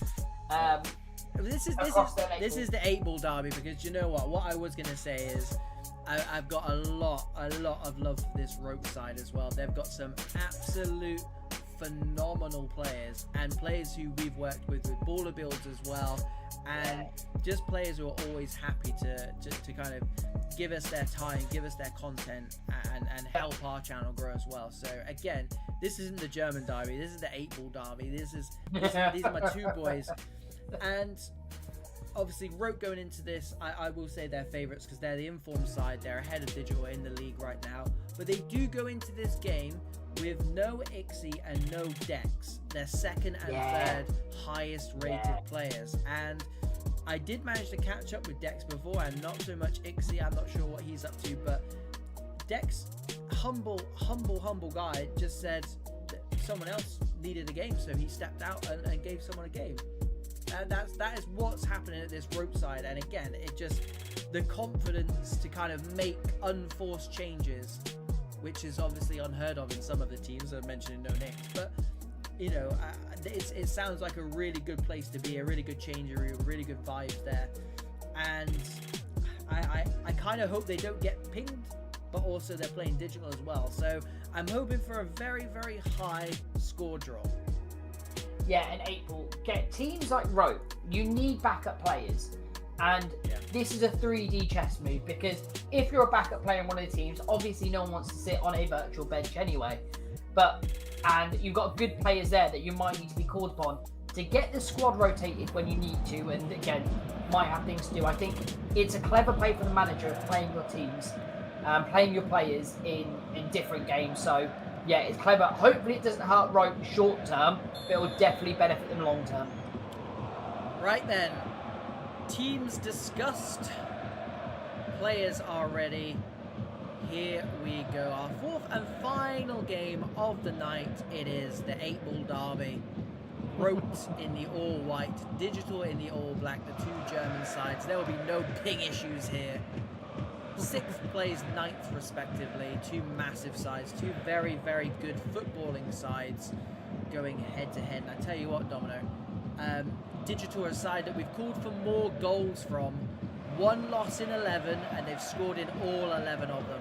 This is the 8 ball derby, because you know what I was gonna say is I've got a lot of love for this Rote side as well. They've got some absolute phenomenal players, and players who we've worked with baller builds as well, and just players who are always happy to kind of give us their time, give us their content, and help our channel grow as well. So again, this isn't the German derby, this is the 8 ball derby. These are my two boys. And obviously Rote going into this, I will say they're favourites because they're the informed side. They're ahead of Digital in the league right now, but they do go into this game with no Ixie and no Dex. They're second and third highest rated players, and I did manage to catch up with Dex before, and not so much Ixie. I'm not sure what he's up to, but Dex, humble guy, just said that someone else needed a game, so he stepped out and gave someone a game. And that is what's happening at this Rote side. And again, it just, the confidence to kind of make unforced changes, which is obviously unheard of in some of the teams. I'm mentioning no names, but you know, it sounds like a really good place to be, a really good change area, really good vibes there. And I kind of hope they don't get pinged, but also they're playing Digital as well. So I'm hoping for a very, very high score draw. Yeah, and 8 ball. Get teams like Rote, you need backup players. And this is a 3D chess move, because if you're a backup player in one of the teams, obviously no one wants to sit on a virtual bench anyway. And you've got good players there that you might need to be called upon to get the squad rotated when you need to, and again, might have things to do. I think it's a clever play for the manager of playing your teams, playing your players in different games. So yeah, it's clever. Hopefully it doesn't hurt Rote short term, but it will definitely benefit them long term. Right then. Teams discussed, players are ready. Here we go, our fourth and final game of the night. It is the 8 ball derby. Rote in the all white, Digital in the all black, the two German sides. There will be no ping issues here. 6th plays 9th respectively, two massive sides, two very, very good footballing sides going head to head. And I tell you what, Domino, Digital are a side that we've called for more goals from. 1 loss in 11, and they've scored in all 11 of them.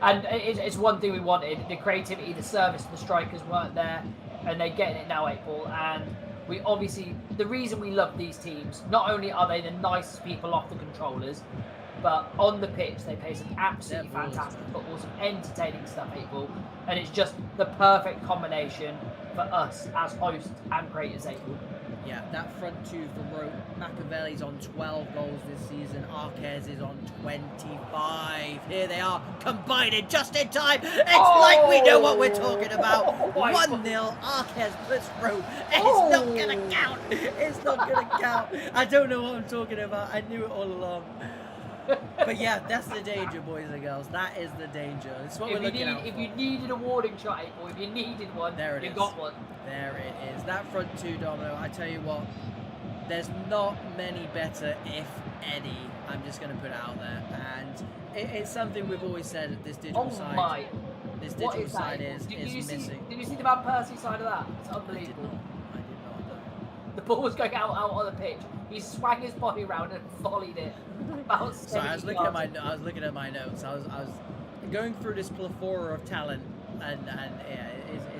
And it's one thing we wanted, the creativity, the service, the strikers weren't there, and they're getting it now, 8 ball. And we obviously, the reason we love these teams, not only are they the nicest people off the controllers, but on the pitch they play some absolutely fantastic football, some entertaining stuff, 8 ball, and it's just the perfect combination for us as hosts and creators, 8 ball. Yeah, that front two for Rote. Machiavelli's on 12 goals this season. Arquez is on 25. Here they are, combining just in time. It's like we know what we're talking about. 1-0. Arquez puts Rote. It's not going to count. It's not going to count. I don't know what I'm talking about. I knew it all along. But yeah, that's the danger, boys and girls. That is the danger. It's what we're looking out for. If you needed a warning shot, or if you needed one, you got one. There it is. That front two, Domino, I tell you what, there's not many better, if any. I'm just going to put it out there. And it's something we've always said that this digital side. This digital side is missing. Did you see the Van Persie side of that? It's unbelievable. I did not. The ball was going out on the pitch. He swung his body around and volleyed it. Sorry, I was looking at my notes. I was going through this plethora of talent, and yeah,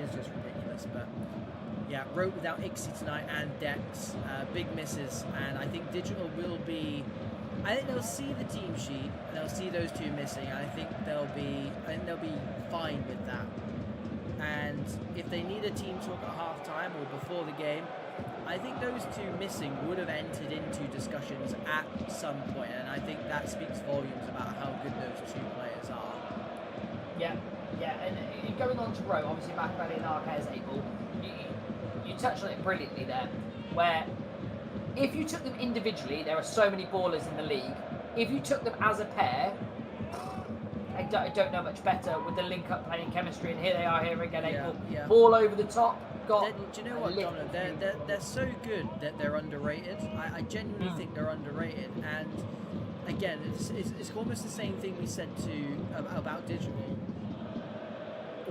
it's just ridiculous. But yeah, Rote without Ixie tonight and Dex, big misses, and I think digital will be. I think they'll see the team sheet. They'll see those two missing. I think they'll be fine with that. And if they need a team talk at half time or before the game, I think those two missing would have entered into discussions at some point, and I think that speaks volumes about how good those two players are. Yeah, and going on to Rote, obviously Machiavelli and Arquez able, you touched on it brilliantly there, where if you took them individually, there are so many ballers in the league. If you took them as a pair, I don't know much better with the link-up playing chemistry, and here they are here again, able ball over the top. Do you know what, Donna? They're so good that they're underrated. I genuinely think they're underrated. And again, it's almost the same thing we said about digital.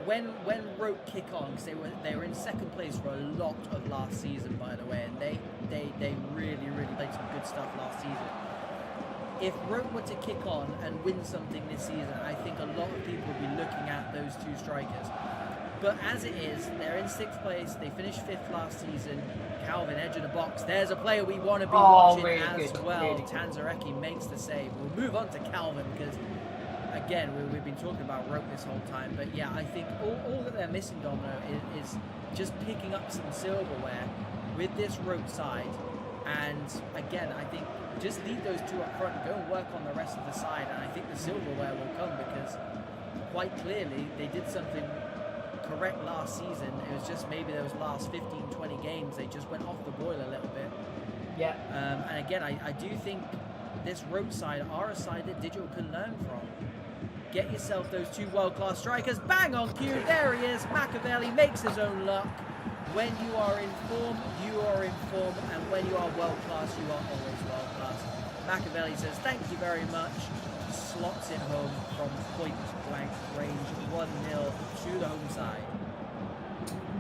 When Rote kick on, because they were in second place for a lot of last season, by the way, and they really played some good stuff last season. If Rote were to kick on and win something this season, I think a lot of people would be looking at those two strikers. But as it is, they're in 6th place. They finished 5th last season. Calvin, edge of the box. There's a player we want to be watching as well. Really Tanzareki makes the save. We'll move on to Calvin because, again, we've been talking about Rote this whole time. But yeah, I think all that they're missing, Domino, is just picking up some silverware with this Rote side. And again, I think just leave those two up front and go and work on the rest of the side. And I think the silverware will come because quite clearly they did something correct last season. It was just maybe those last 15-20 games they just went off the boil a little bit. Yeah. And again, I do think this Rote side are a side that digital can learn from. Get yourself those two world-class strikers. Bang on cue. There he is. Machiavelli makes his own luck. When you are in form, you are in form, and when you are world-class, you are always world-class. Machiavelli says thank you very much. Slots it home from point-blank range, 1-0 to the home side.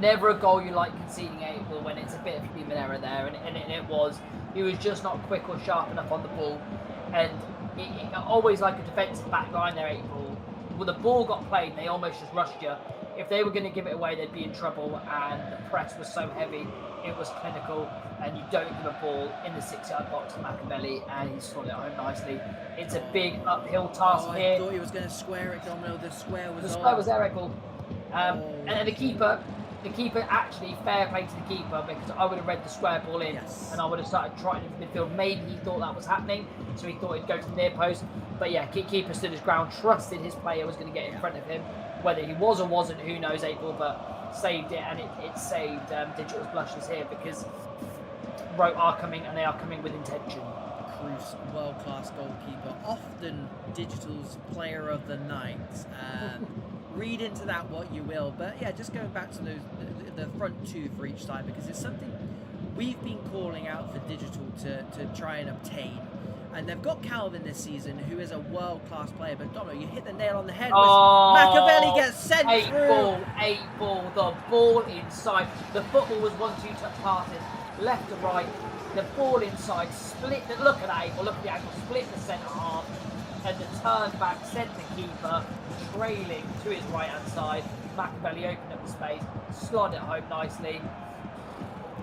Never a goal you like conceding, April, when it's a bit of a human error there, and it was. He was just not quick or sharp enough on the ball, and it always like a defensive back line there, April. When the ball got played, they almost just rushed you. If they were going to give it away, they'd be in trouble, and the press was so heavy, it was clinical, and you don't give a ball in the 6-yard box to Machiavelli, and he slotted it home nicely. It's a big uphill task here. I thought he was going to square it, Domino. The square was there, April. And the keeper actually, fair play to the keeper, because I would have read the square ball in, and I would have started trying it from midfield. Maybe he thought that was happening, so he thought he'd go to the near post. But yeah, keeper stood his ground, trusted his player was going to get in front of him. Whether he was or wasn't, who knows, April, but saved it, and it saved Digital's blushes here, because Rote are coming, and they are coming with intention. Cruz, world-class goalkeeper, often Digital's player of the night. Read into that what you will, but yeah, just going back to the front two for each side, because it's something we've been calling out for Digital to try and obtain. And they've got Calvin this season, who is a world-class player. But Dono, you hit the nail on the head. Machiavelli gets sent through. 8-ball, the ball inside. The football was 1-2 touch passes, left to right. The ball inside, split. Look at that 8-ball, look at the angle, split the centre half. And the turn back sent the keeper trailing to his right-hand side. Machiavelli opened up the space, slid it home nicely.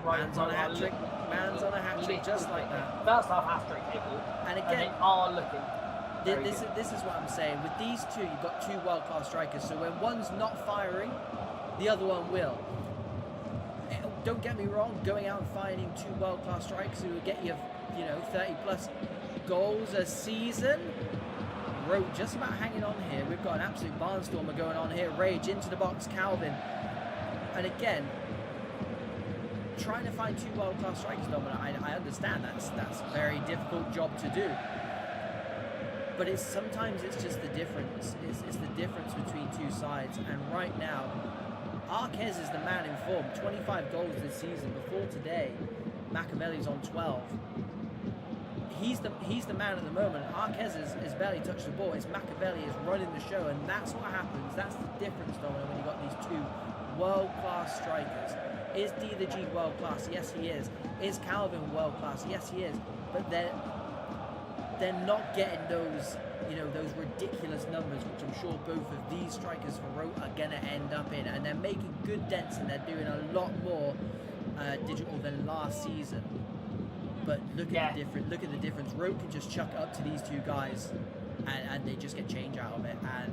Man's on a hat-trick. Man's on a hat-trick just like that. First half hat-trick, people. And again, they are looking. This is what I'm saying. With these two, you've got two world-class strikers. So when one's not firing, the other one will. don't get me wrong, going out and finding 2 world-class strikers who will get you, 30-plus goals a season. Rote just about hanging on here. We've got an absolute barnstormer going on here. Rage into the box, Calvin. And again, trying to find 2 world-class strikers, Dominic, I understand that's a very difficult job to do. But sometimes it's just the difference. It's the difference between 2 sides. And right now, Arquez is the man in form. 25 goals this season. Before today, Machiavelli's on 12. He's the man at the moment. Arquez has barely touched the ball. It's Machiavelli is running the show, and that's what happens. That's the difference, Dominic, when you've got these 2 world-class strikers. Is D the G world-class? Yes, he is. Is Calvin world-class? Yes, he is. But they're not getting those, those ridiculous numbers, which I'm sure both of these strikers for Rote are going to end up in. And they're making good dents, and they're doing a lot more digital than last season. But look at the difference. Rote can just chuck it up to these 2 guys, and they just get change out of it. And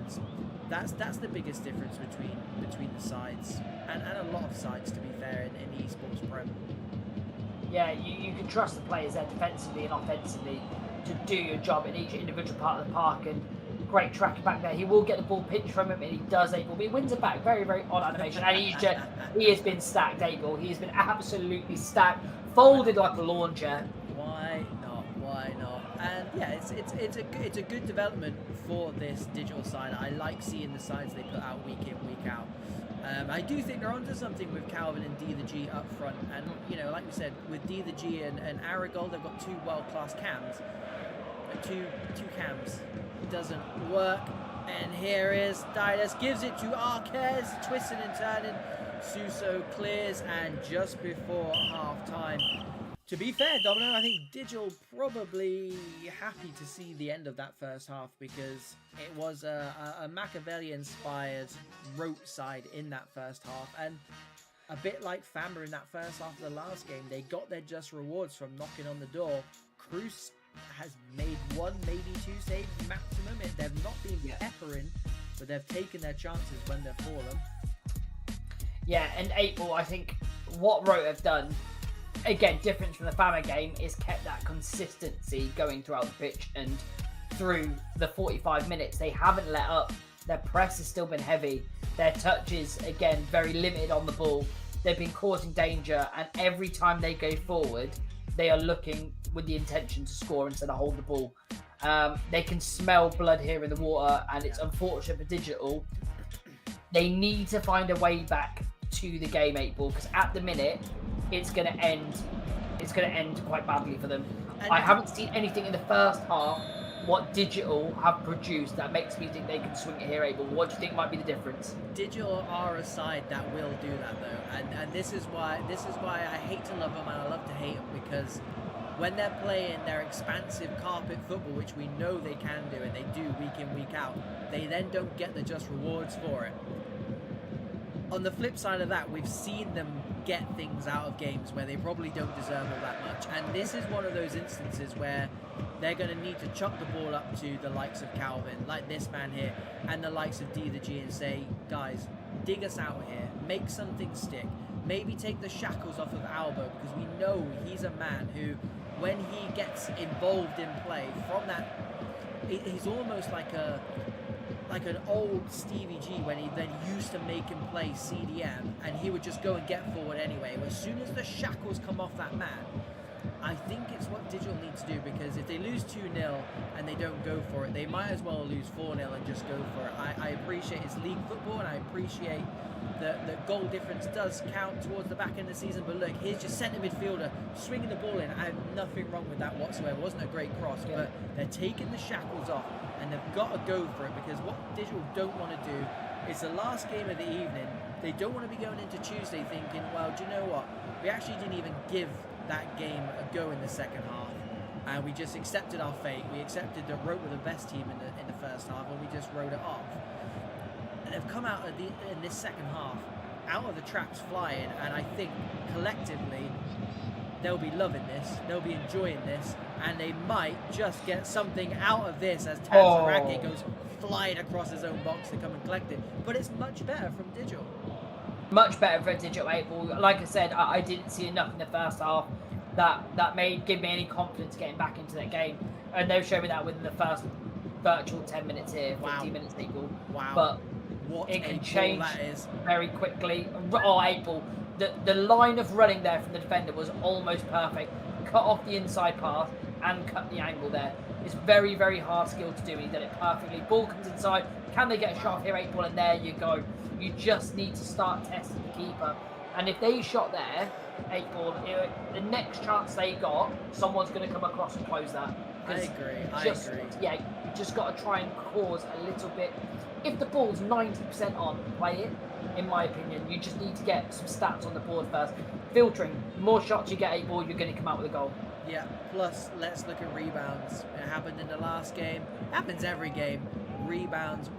that's the biggest difference between the sides, and a lot of sides, to be fair, in eSports Pro. Yeah, you can trust the players there defensively and offensively to do your job in each individual part of the park. And great tracker back there. He will get the ball pinched from him, and he does. April, but he wins it back. Very, very odd animation, and he has been stacked. April, he has been absolutely stacked, folded like a lawn chair. Why not? Why not? And yeah, it's a good development for this digital side. I like seeing the sides they put out week in, week out. I do think they're onto something with Calvin and D the G up front. And, like we said, with D the G and Aragol, they've got 2 world-class cams. Two cams. Doesn't work. And here is Didas, gives it to Arquez, twisting and turning. Suso clears, and just before half-time. To be fair, Domino, I think Digital probably happy to see the end of that first half, because it was a Machiavelli-inspired Rote side in that first half, and a bit like Famba in that first half of the last game, they got their just rewards from knocking on the door. Cruz has made 1, maybe 2 saves maximum. They've not been peppering, but they've taken their chances when they've fallen. Yeah, and April, I think what Rote have done, again, different from the Fama game, is kept that consistency going throughout the pitch, and through the 45 minutes, they haven't let up. Their press has still been heavy. Their touches, again, very limited on the ball. They've been causing danger, and every time they go forward, they are looking with the intention to score instead of hold the ball. They can smell blood here in the water, and it's unfortunate for Digital. They need to find a way back to the game, 8-ball, because at the minute, it's going to end quite badly for them. I haven't seen anything in the first half what Digital have produced that makes me think they can swing it here, Abel. What do you think might be the difference? Digital are a side that will do that, though, and this is why I hate to love them and I love to hate them, because when they're playing their expansive carpet football, which we know they can do and they do week in, week out, they then don't get the just rewards for it. On the flip side of that, we've seen them get things out of games where they probably don't deserve all that much. And this is one of those instances where they're going to need to chuck the ball up to the likes of Calvin, like this man here, and the likes of D the G, and say, guys, dig us out here, make something stick. Maybe take the shackles off of Albo, because we know he's a man who, when he gets involved in play, from that, he's almost like an old Stevie G when he then used to make him play CDM, and he would just go and get forward anyway. As soon as the shackles come off that man, I think it's what Digital needs to do, because if they lose 2-0 and they don't go for it, they might as well lose 4-0 and just go for it. I appreciate it's league football, and I appreciate that goal difference does count towards the back end of the season, but look, here's your centre midfielder swinging the ball in. I have nothing wrong with that whatsoever. It wasn't a great cross, but they're taking the shackles off, and they've got to go for it, because what Digital don't want to do is the last game of the evening. They don't want to be going into Tuesday thinking, well, do you know what? We actually didn't even give that game a go in the second half, and we just accepted our fate. We accepted that Rote were the best team in the first half, and we just wrote it off. And they've come out in this second half out of the traps flying, and I think collectively they'll be loving this, they'll be enjoying this, and they might just get something out of this as Tanzarake goes flying across his own box to come and collect it. But it's much better from Digital. Much better for a digital 8-ball. Like I said, I didn't see enough in the first half that made give me any confidence getting back into that game. And they've shown me that within the first virtual 10 minutes here, 15 minutes 8-ball. Wow. But what it can change that is. very quickly. Oh, 8-ball. The line of running there from the defender was almost perfect. Cut off the inside pass and cut the angle there. It's very, very hard skill to do. He did it perfectly. Ball comes inside. Can they get a shot here? 8-ball, and there you go. You just need to start testing the keeper. And if they shot there, 8-ball, the next chance they got, someone's going to come across and close that. I agree. Yeah, you just got to try and cause a little bit. If the ball's 90% on, play it. In my opinion, you just need to get some stats on the board first. Filtering. The more shots you get 8-ball, you're going to come out with a goal. Yeah. Plus, let's look at rebounds. It happened in the last game. It happens every game. Rebounds.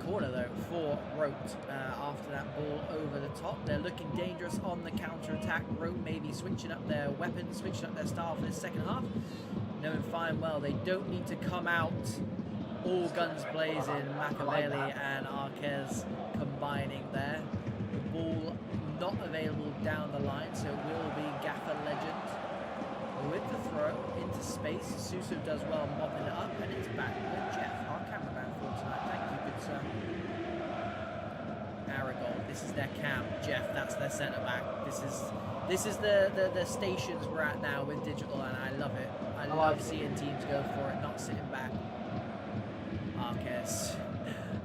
Corner though for Rote after that ball over the top. They're looking dangerous on the counter attack. Rote maybe switching up their weapons, switching up their style for this second half. Knowing fine well they don't need to come out all guns blazing. Machiavelli and Arquez combining there. The ball not available down the line, so it will be Gaffer Legend with the throw into space. Suso does well mopping it up, and it's back with Jeff, our cameraman for tonight. Thank you, good sir. Aragon, this is their cam. Jeff, that's their centre back. This is the stations we're at now with digital, and I love it. I love seeing teams go for it, not sitting back. Arquez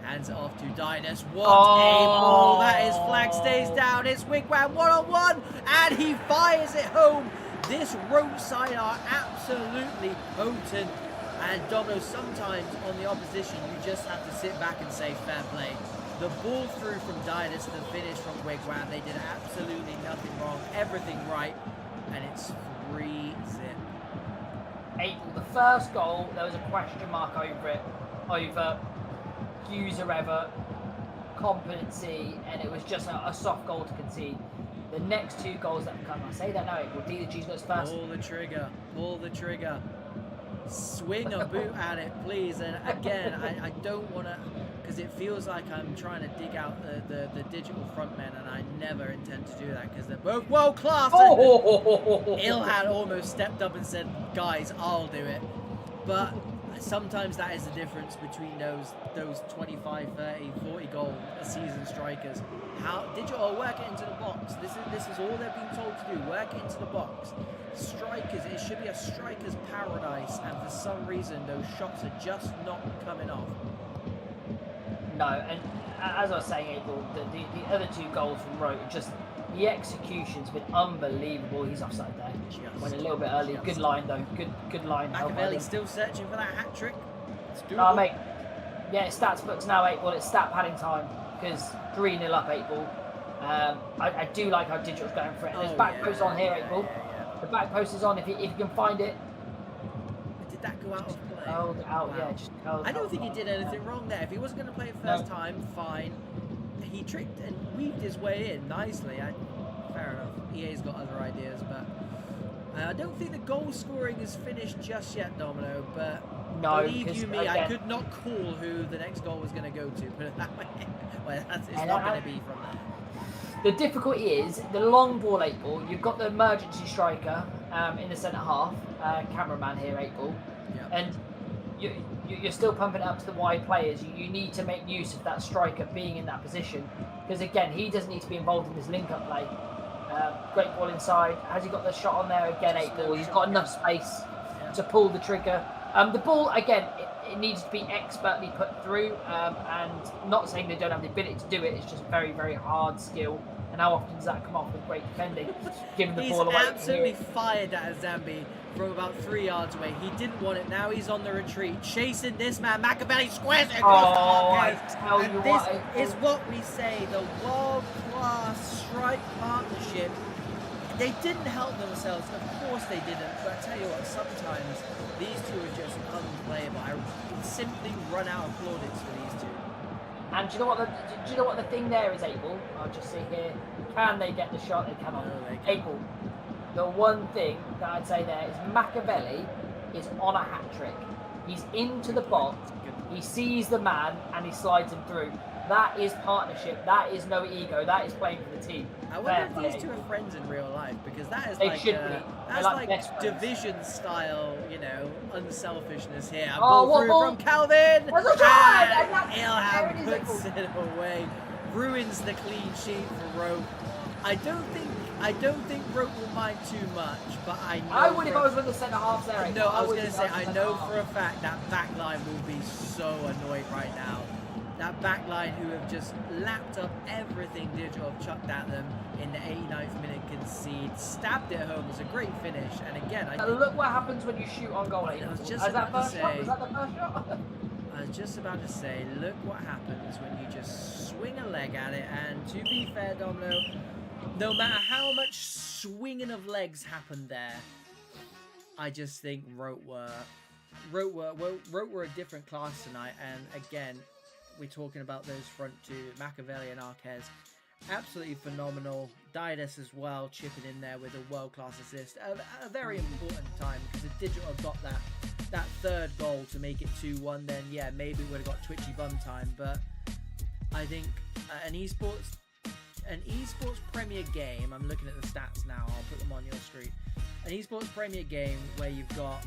hands it off to Dinas. What a ball! That is flag stays down. It's Wigwam 1-on-1, and he fires it home. This Rote side are absolutely potent, and Domino, sometimes on the opposition you just have to sit back and say fair play. The ball through from Dinas, the finish from Wigwam, they did absolutely nothing wrong, everything right, and it's 3-0. 8-ball. The first goal, there was a question mark over it, over user error, competency, and it was just a soft goal to concede. The next two goals that have come, I say that now, 8-ball. D-G's goes first. Pull the trigger. Swing a boot at it, please. And again, I don't want to, because it feels like I'm trying to dig out the digital frontmen, and I never intend to do that because they're both world class. Ilhan almost stepped up and said, guys, I'll do it. But sometimes that is the difference between those 25, 30, 40 goal a season strikers. How digital work it into the box. This is all they're being told to do. Work it into the box. Strikers, it should be a striker's paradise, and for some reason those shots are just not coming off. No, and as I was saying, 8-ball, the other two goals from Rote, just the execution's been unbelievable. He's offside there. Went a little bit early. Good line though. Good line. Machiavelli still searching for that hat trick. Oh mate, yeah, it's stats books now, 8-ball. It's stat padding time because 3-0 up, 8-ball. I do like how digital's going for it. There's back post on here, 8-ball. Yeah. The back post is on if you can find it. Did that go out of play? Held out, wow. Yeah. Just held. I don't think he did anything wrong there. If he wasn't going to play it first time, fine. He tricked and weaved his way in nicely. Fair enough. EA's got other ideas, but I don't think the goal scoring is finished just yet, Domino. But no, believe you me, I could not call who the next goal was going to go to. Put it that way. Well, it's not going to be from that. The difficulty is the long ball, 8-ball. You've got the emergency striker in the centre half, cameraman here, 8-ball, and you're still pumping it up to the wide players. You need to make use of that striker being in that position, because again, he doesn't need to be involved in this link-up play. Great ball inside. Has he got the shot on there again? 8-ball. He's got enough space to pull the trigger. The ball again, it needs to be expertly put through, and not saying they don't have the ability to do it. It's just very, very hard skill. And how often does that come off with great defending? Giving the ball away. He's absolutely fired at Zambi from about 3 yards away. He didn't want it. Now he's on the retreat, chasing this man. Machiavelli squares it across the arcade. This is what we say, the world-class strike partnership. They didn't help themselves. Of course they didn't. But I tell you what, sometimes these two are just unplayable. I can simply run out of plaudits for these two. And do you know what the thing there is, 8-ball? I'll just see here. Can they get the shot? They cannot. 8-ball. The one thing that I'd say there is Machiavelli is on a hat trick. He's into the box. He sees the man and he slides him through. That is partnership. That is no ego. That is playing for the team. I wonder if these two are friends in real life, because that is They like should be. that's like like division style, you know, unselfishness here. Oh, Ball through from Calvin, There's a try! and Ilham puts it away, ruins the clean sheet for Rote. I don't think Rote will mind too much, but I know. I would if I was with the centre half there. No, I was going to say, I know for a fact that backline will be so annoyed right now. That backline who have just lapped up everything Digital have chucked at them in the 89th minute concede, stabbed it home. It was a great finish. And again, look what happens when you shoot on goal. I was just Was that about to first shot? say, Was that the first shot? I was just about to say, look what happens when you just swing a leg at it. And to be fair, Domino, no matter how much swinging of legs happened there, I just think Rote were a different class tonight. And again, we're talking about those front two, Machiavelli and Arquez. Absolutely phenomenal. Didas as well, chipping in there with a world-class assist. A very important time, because if Digital had got that third goal to make it 2-1, then yeah, maybe we would have got twitchy bum time. But I think an esports Premier game, I'm looking at the stats now, I'll put them on your screen. An esports Premier game where you've got,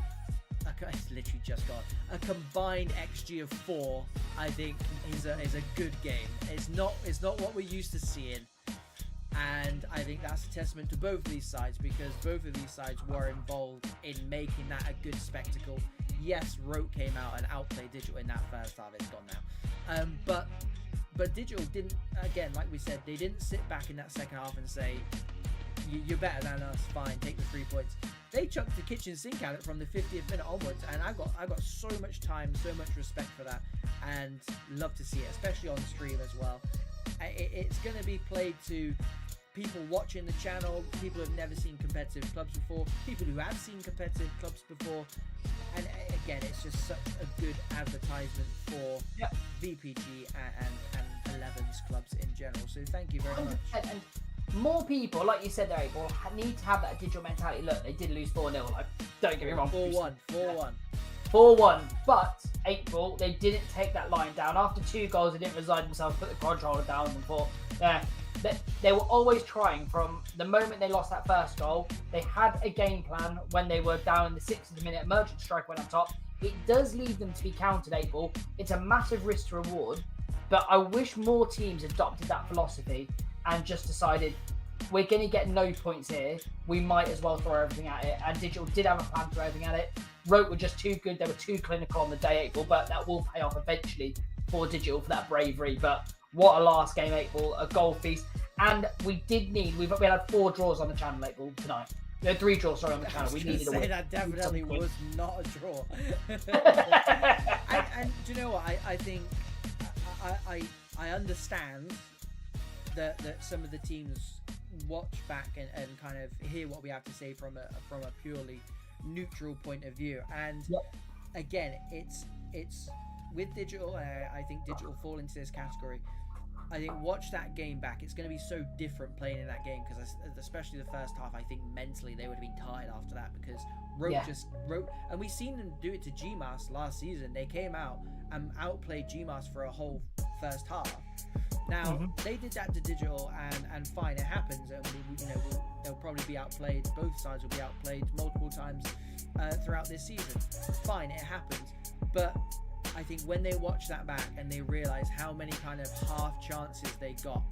it's literally just got a combined XG of 4, I think is a good game. It's not what we're used to seeing, and I think that's a testament to both of these sides, because both of these sides were involved in making that a good spectacle. Yes, Rote came out and outplayed Digital in that first half. It's gone now, but Digital didn't. Again, like we said, they didn't sit back in that second half and say, "You're better than us. Fine, take the 3 points." They chucked the kitchen sink at it from the 50th minute onwards, and I got so much time, so much respect for that, and love to see it, especially on stream as well. It's going to be played to people watching the channel, people who've never seen competitive clubs before, people who have seen competitive clubs before, and again, it's just such a good advertisement for VPG and 11's clubs in general. So thank you very much. And more people, like you said there, 8-Ball, need to have that Digital mentality. Look, they did lose 4-0. Like, don't get me wrong. 4-1. 4-1. But 8-Ball, they didn't take that line down. After 2 goals, they didn't resign themselves, put the controller down, and thought, they were always trying. From the moment they lost that first goal, they had a game plan. When they were down in the 60th minute, Merchant Strike went up top. It does lead them to be countered, 8-Ball. It's a massive risk to reward, but I wish more teams adopted that philosophy and just decided, we're going to get no points here, we might as well throw everything at it. And Digital did have a plan to throw everything at it. Rote were just too good, they were too clinical on the day, 8-Ball, but that will pay off eventually for Digital for that bravery. But what a last game, 8-Ball, a goal feast. And we did need, we had 4 draws on the channel, 8-Ball, tonight. We had 3 draws, sorry, on the channel. We needed a win. That definitely was not a draw. and do you know what? I think I understand that some of the teams watch back and kind of hear what we have to say from a purely neutral point of view. And again, it's with Digital. I think Digital fall into this category. I think watch that game back. It's going to be so different playing in that game, because especially the first half, I think mentally they would have been tired after that, because Rote, and we've seen them do it to GMAS last season. They came out and outplayed GMAS for a whole first half. Now they did that to Digital, and fine, it happens. And they'll probably be outplayed. Both sides will be outplayed multiple times throughout this season. Fine, it happens. But I think when they watch that back and they realize how many kind of half chances they got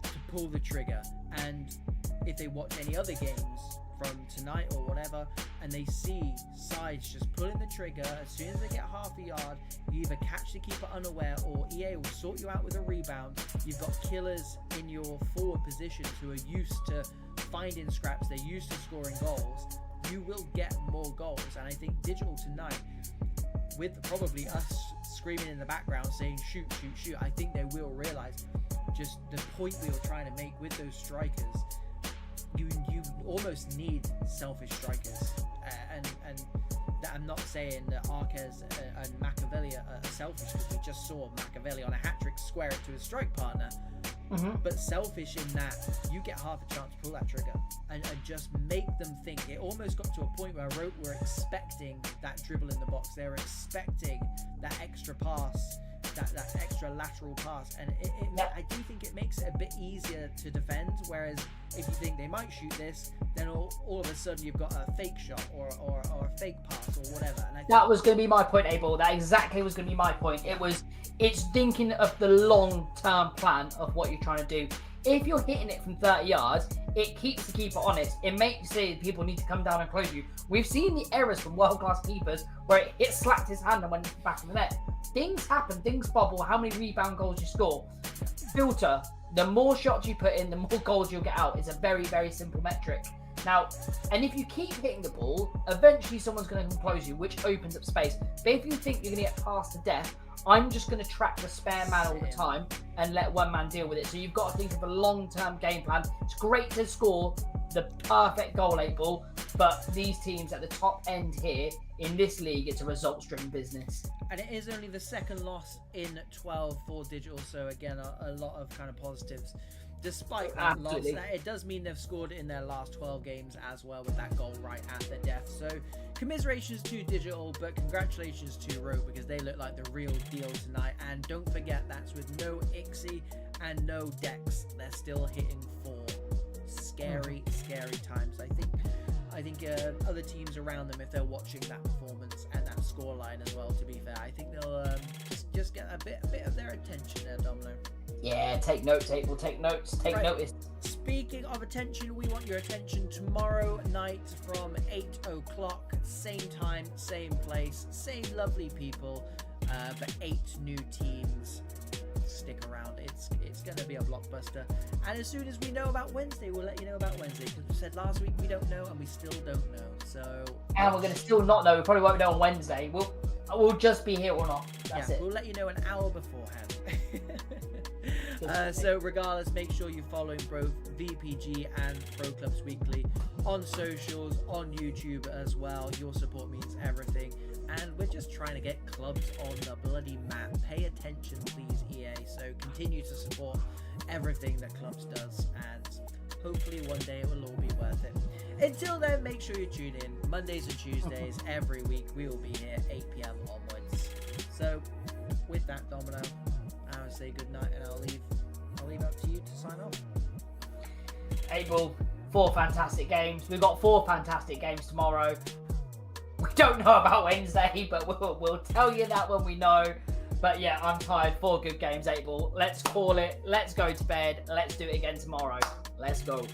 to pull the trigger, and if they watch any other games from tonight or whatever, and they see sides just pulling the trigger as soon as they get half a yard, you either catch the keeper unaware or EA will sort you out with a rebound. You've got killers in your forward positions who are used to finding scraps, they're used to scoring goals. You will get more goals. And I think Digital tonight, with probably us screaming in the background saying shoot, shoot, shoot, I think they will realize just the point we were trying to make with those strikers. You almost need selfish strikers, and that I'm not saying that Arquez and Machiavelli are selfish, because we just saw Machiavelli on a hat-trick square it to his strike partner. But selfish in that you get half a chance to pull that trigger and just make them think. It almost got to a point where Rote were expecting that dribble in the box. They were expecting that extra pass that extra lateral pass, and I do think it makes it a bit easier to defend. Whereas if you think they might shoot this, then all of a sudden you've got a fake shot or a fake pass or whatever. And that was going to be my point, Abel. That exactly was going to be my point. It's thinking of the long-term plan of what you're trying to do. If you're hitting it from 30 yards, it keeps the keeper honest. It makes it people need to come down and close you. We've seen the errors from world-class keepers where it slapped his hand and went into the back of the net. Things happen, things bubble. How many rebound goals you score? Filter. The more shots you put in, the more goals you'll get out. It's a very, very simple metric. Now, and if you keep hitting the ball, eventually someone's going to come close you, which opens up space. But if you think you're going to get passed to death, I'm just going to track the spare man all the time and let one man deal with it. So you've got to think of a long-term game plan. It's great to score the perfect goal, 8-ball, but these teams at the top end here in this league, it's a results-driven business. And it is only the second loss in 12 for Digital, so again, a lot of kind of positives. Despite that loss, it does mean they've scored in their last 12 games as well with that goal right at the death. So commiserations to Digital, but congratulations to Rote because they look like the real deal tonight. And don't forget, that's with no Ixie and no Dex. They're still hitting 4. Scary, scary times. I think other teams around them, if they're watching that performance and that scoreline as well, to be fair, I think they'll just get a bit of their attention there, Domino. Yeah, take notes, April. Take notes. Take notice. Speaking of attention, we want your attention tomorrow night from 8 o'clock. Same time, same place, same lovely people, but 8 new teams. Stick around. It's going to be a blockbuster. And as soon as we know about Wednesday, we'll let you know about Wednesday. Because we said last week we don't know, and we still don't know. So. And we're going to still not know. We probably won't know on Wednesday. We'll just be here or not. That's it. We'll let you know an hour beforehand. So regardless, make sure you're following both VPG and Pro Clubs Weekly on socials, on YouTube as well. Your support means everything, and we're just trying to get clubs on the bloody map. Pay attention, please, EA. So continue to support everything that clubs does, and hopefully one day it will all be worth it. Until then, make sure you tune in Mondays and Tuesdays every week. We will be here 8 p.m. onwards. So with that, Domino, I'll say good night, and I'll leave up to you to sign off. Abel, 4 fantastic games. We've got 4 fantastic games tomorrow. We don't know about Wednesday, but we'll tell you that when we know. But yeah, I'm tired. 4 good games, Abel. Let's call it. Let's go to bed. Let's do it again tomorrow. Let's go.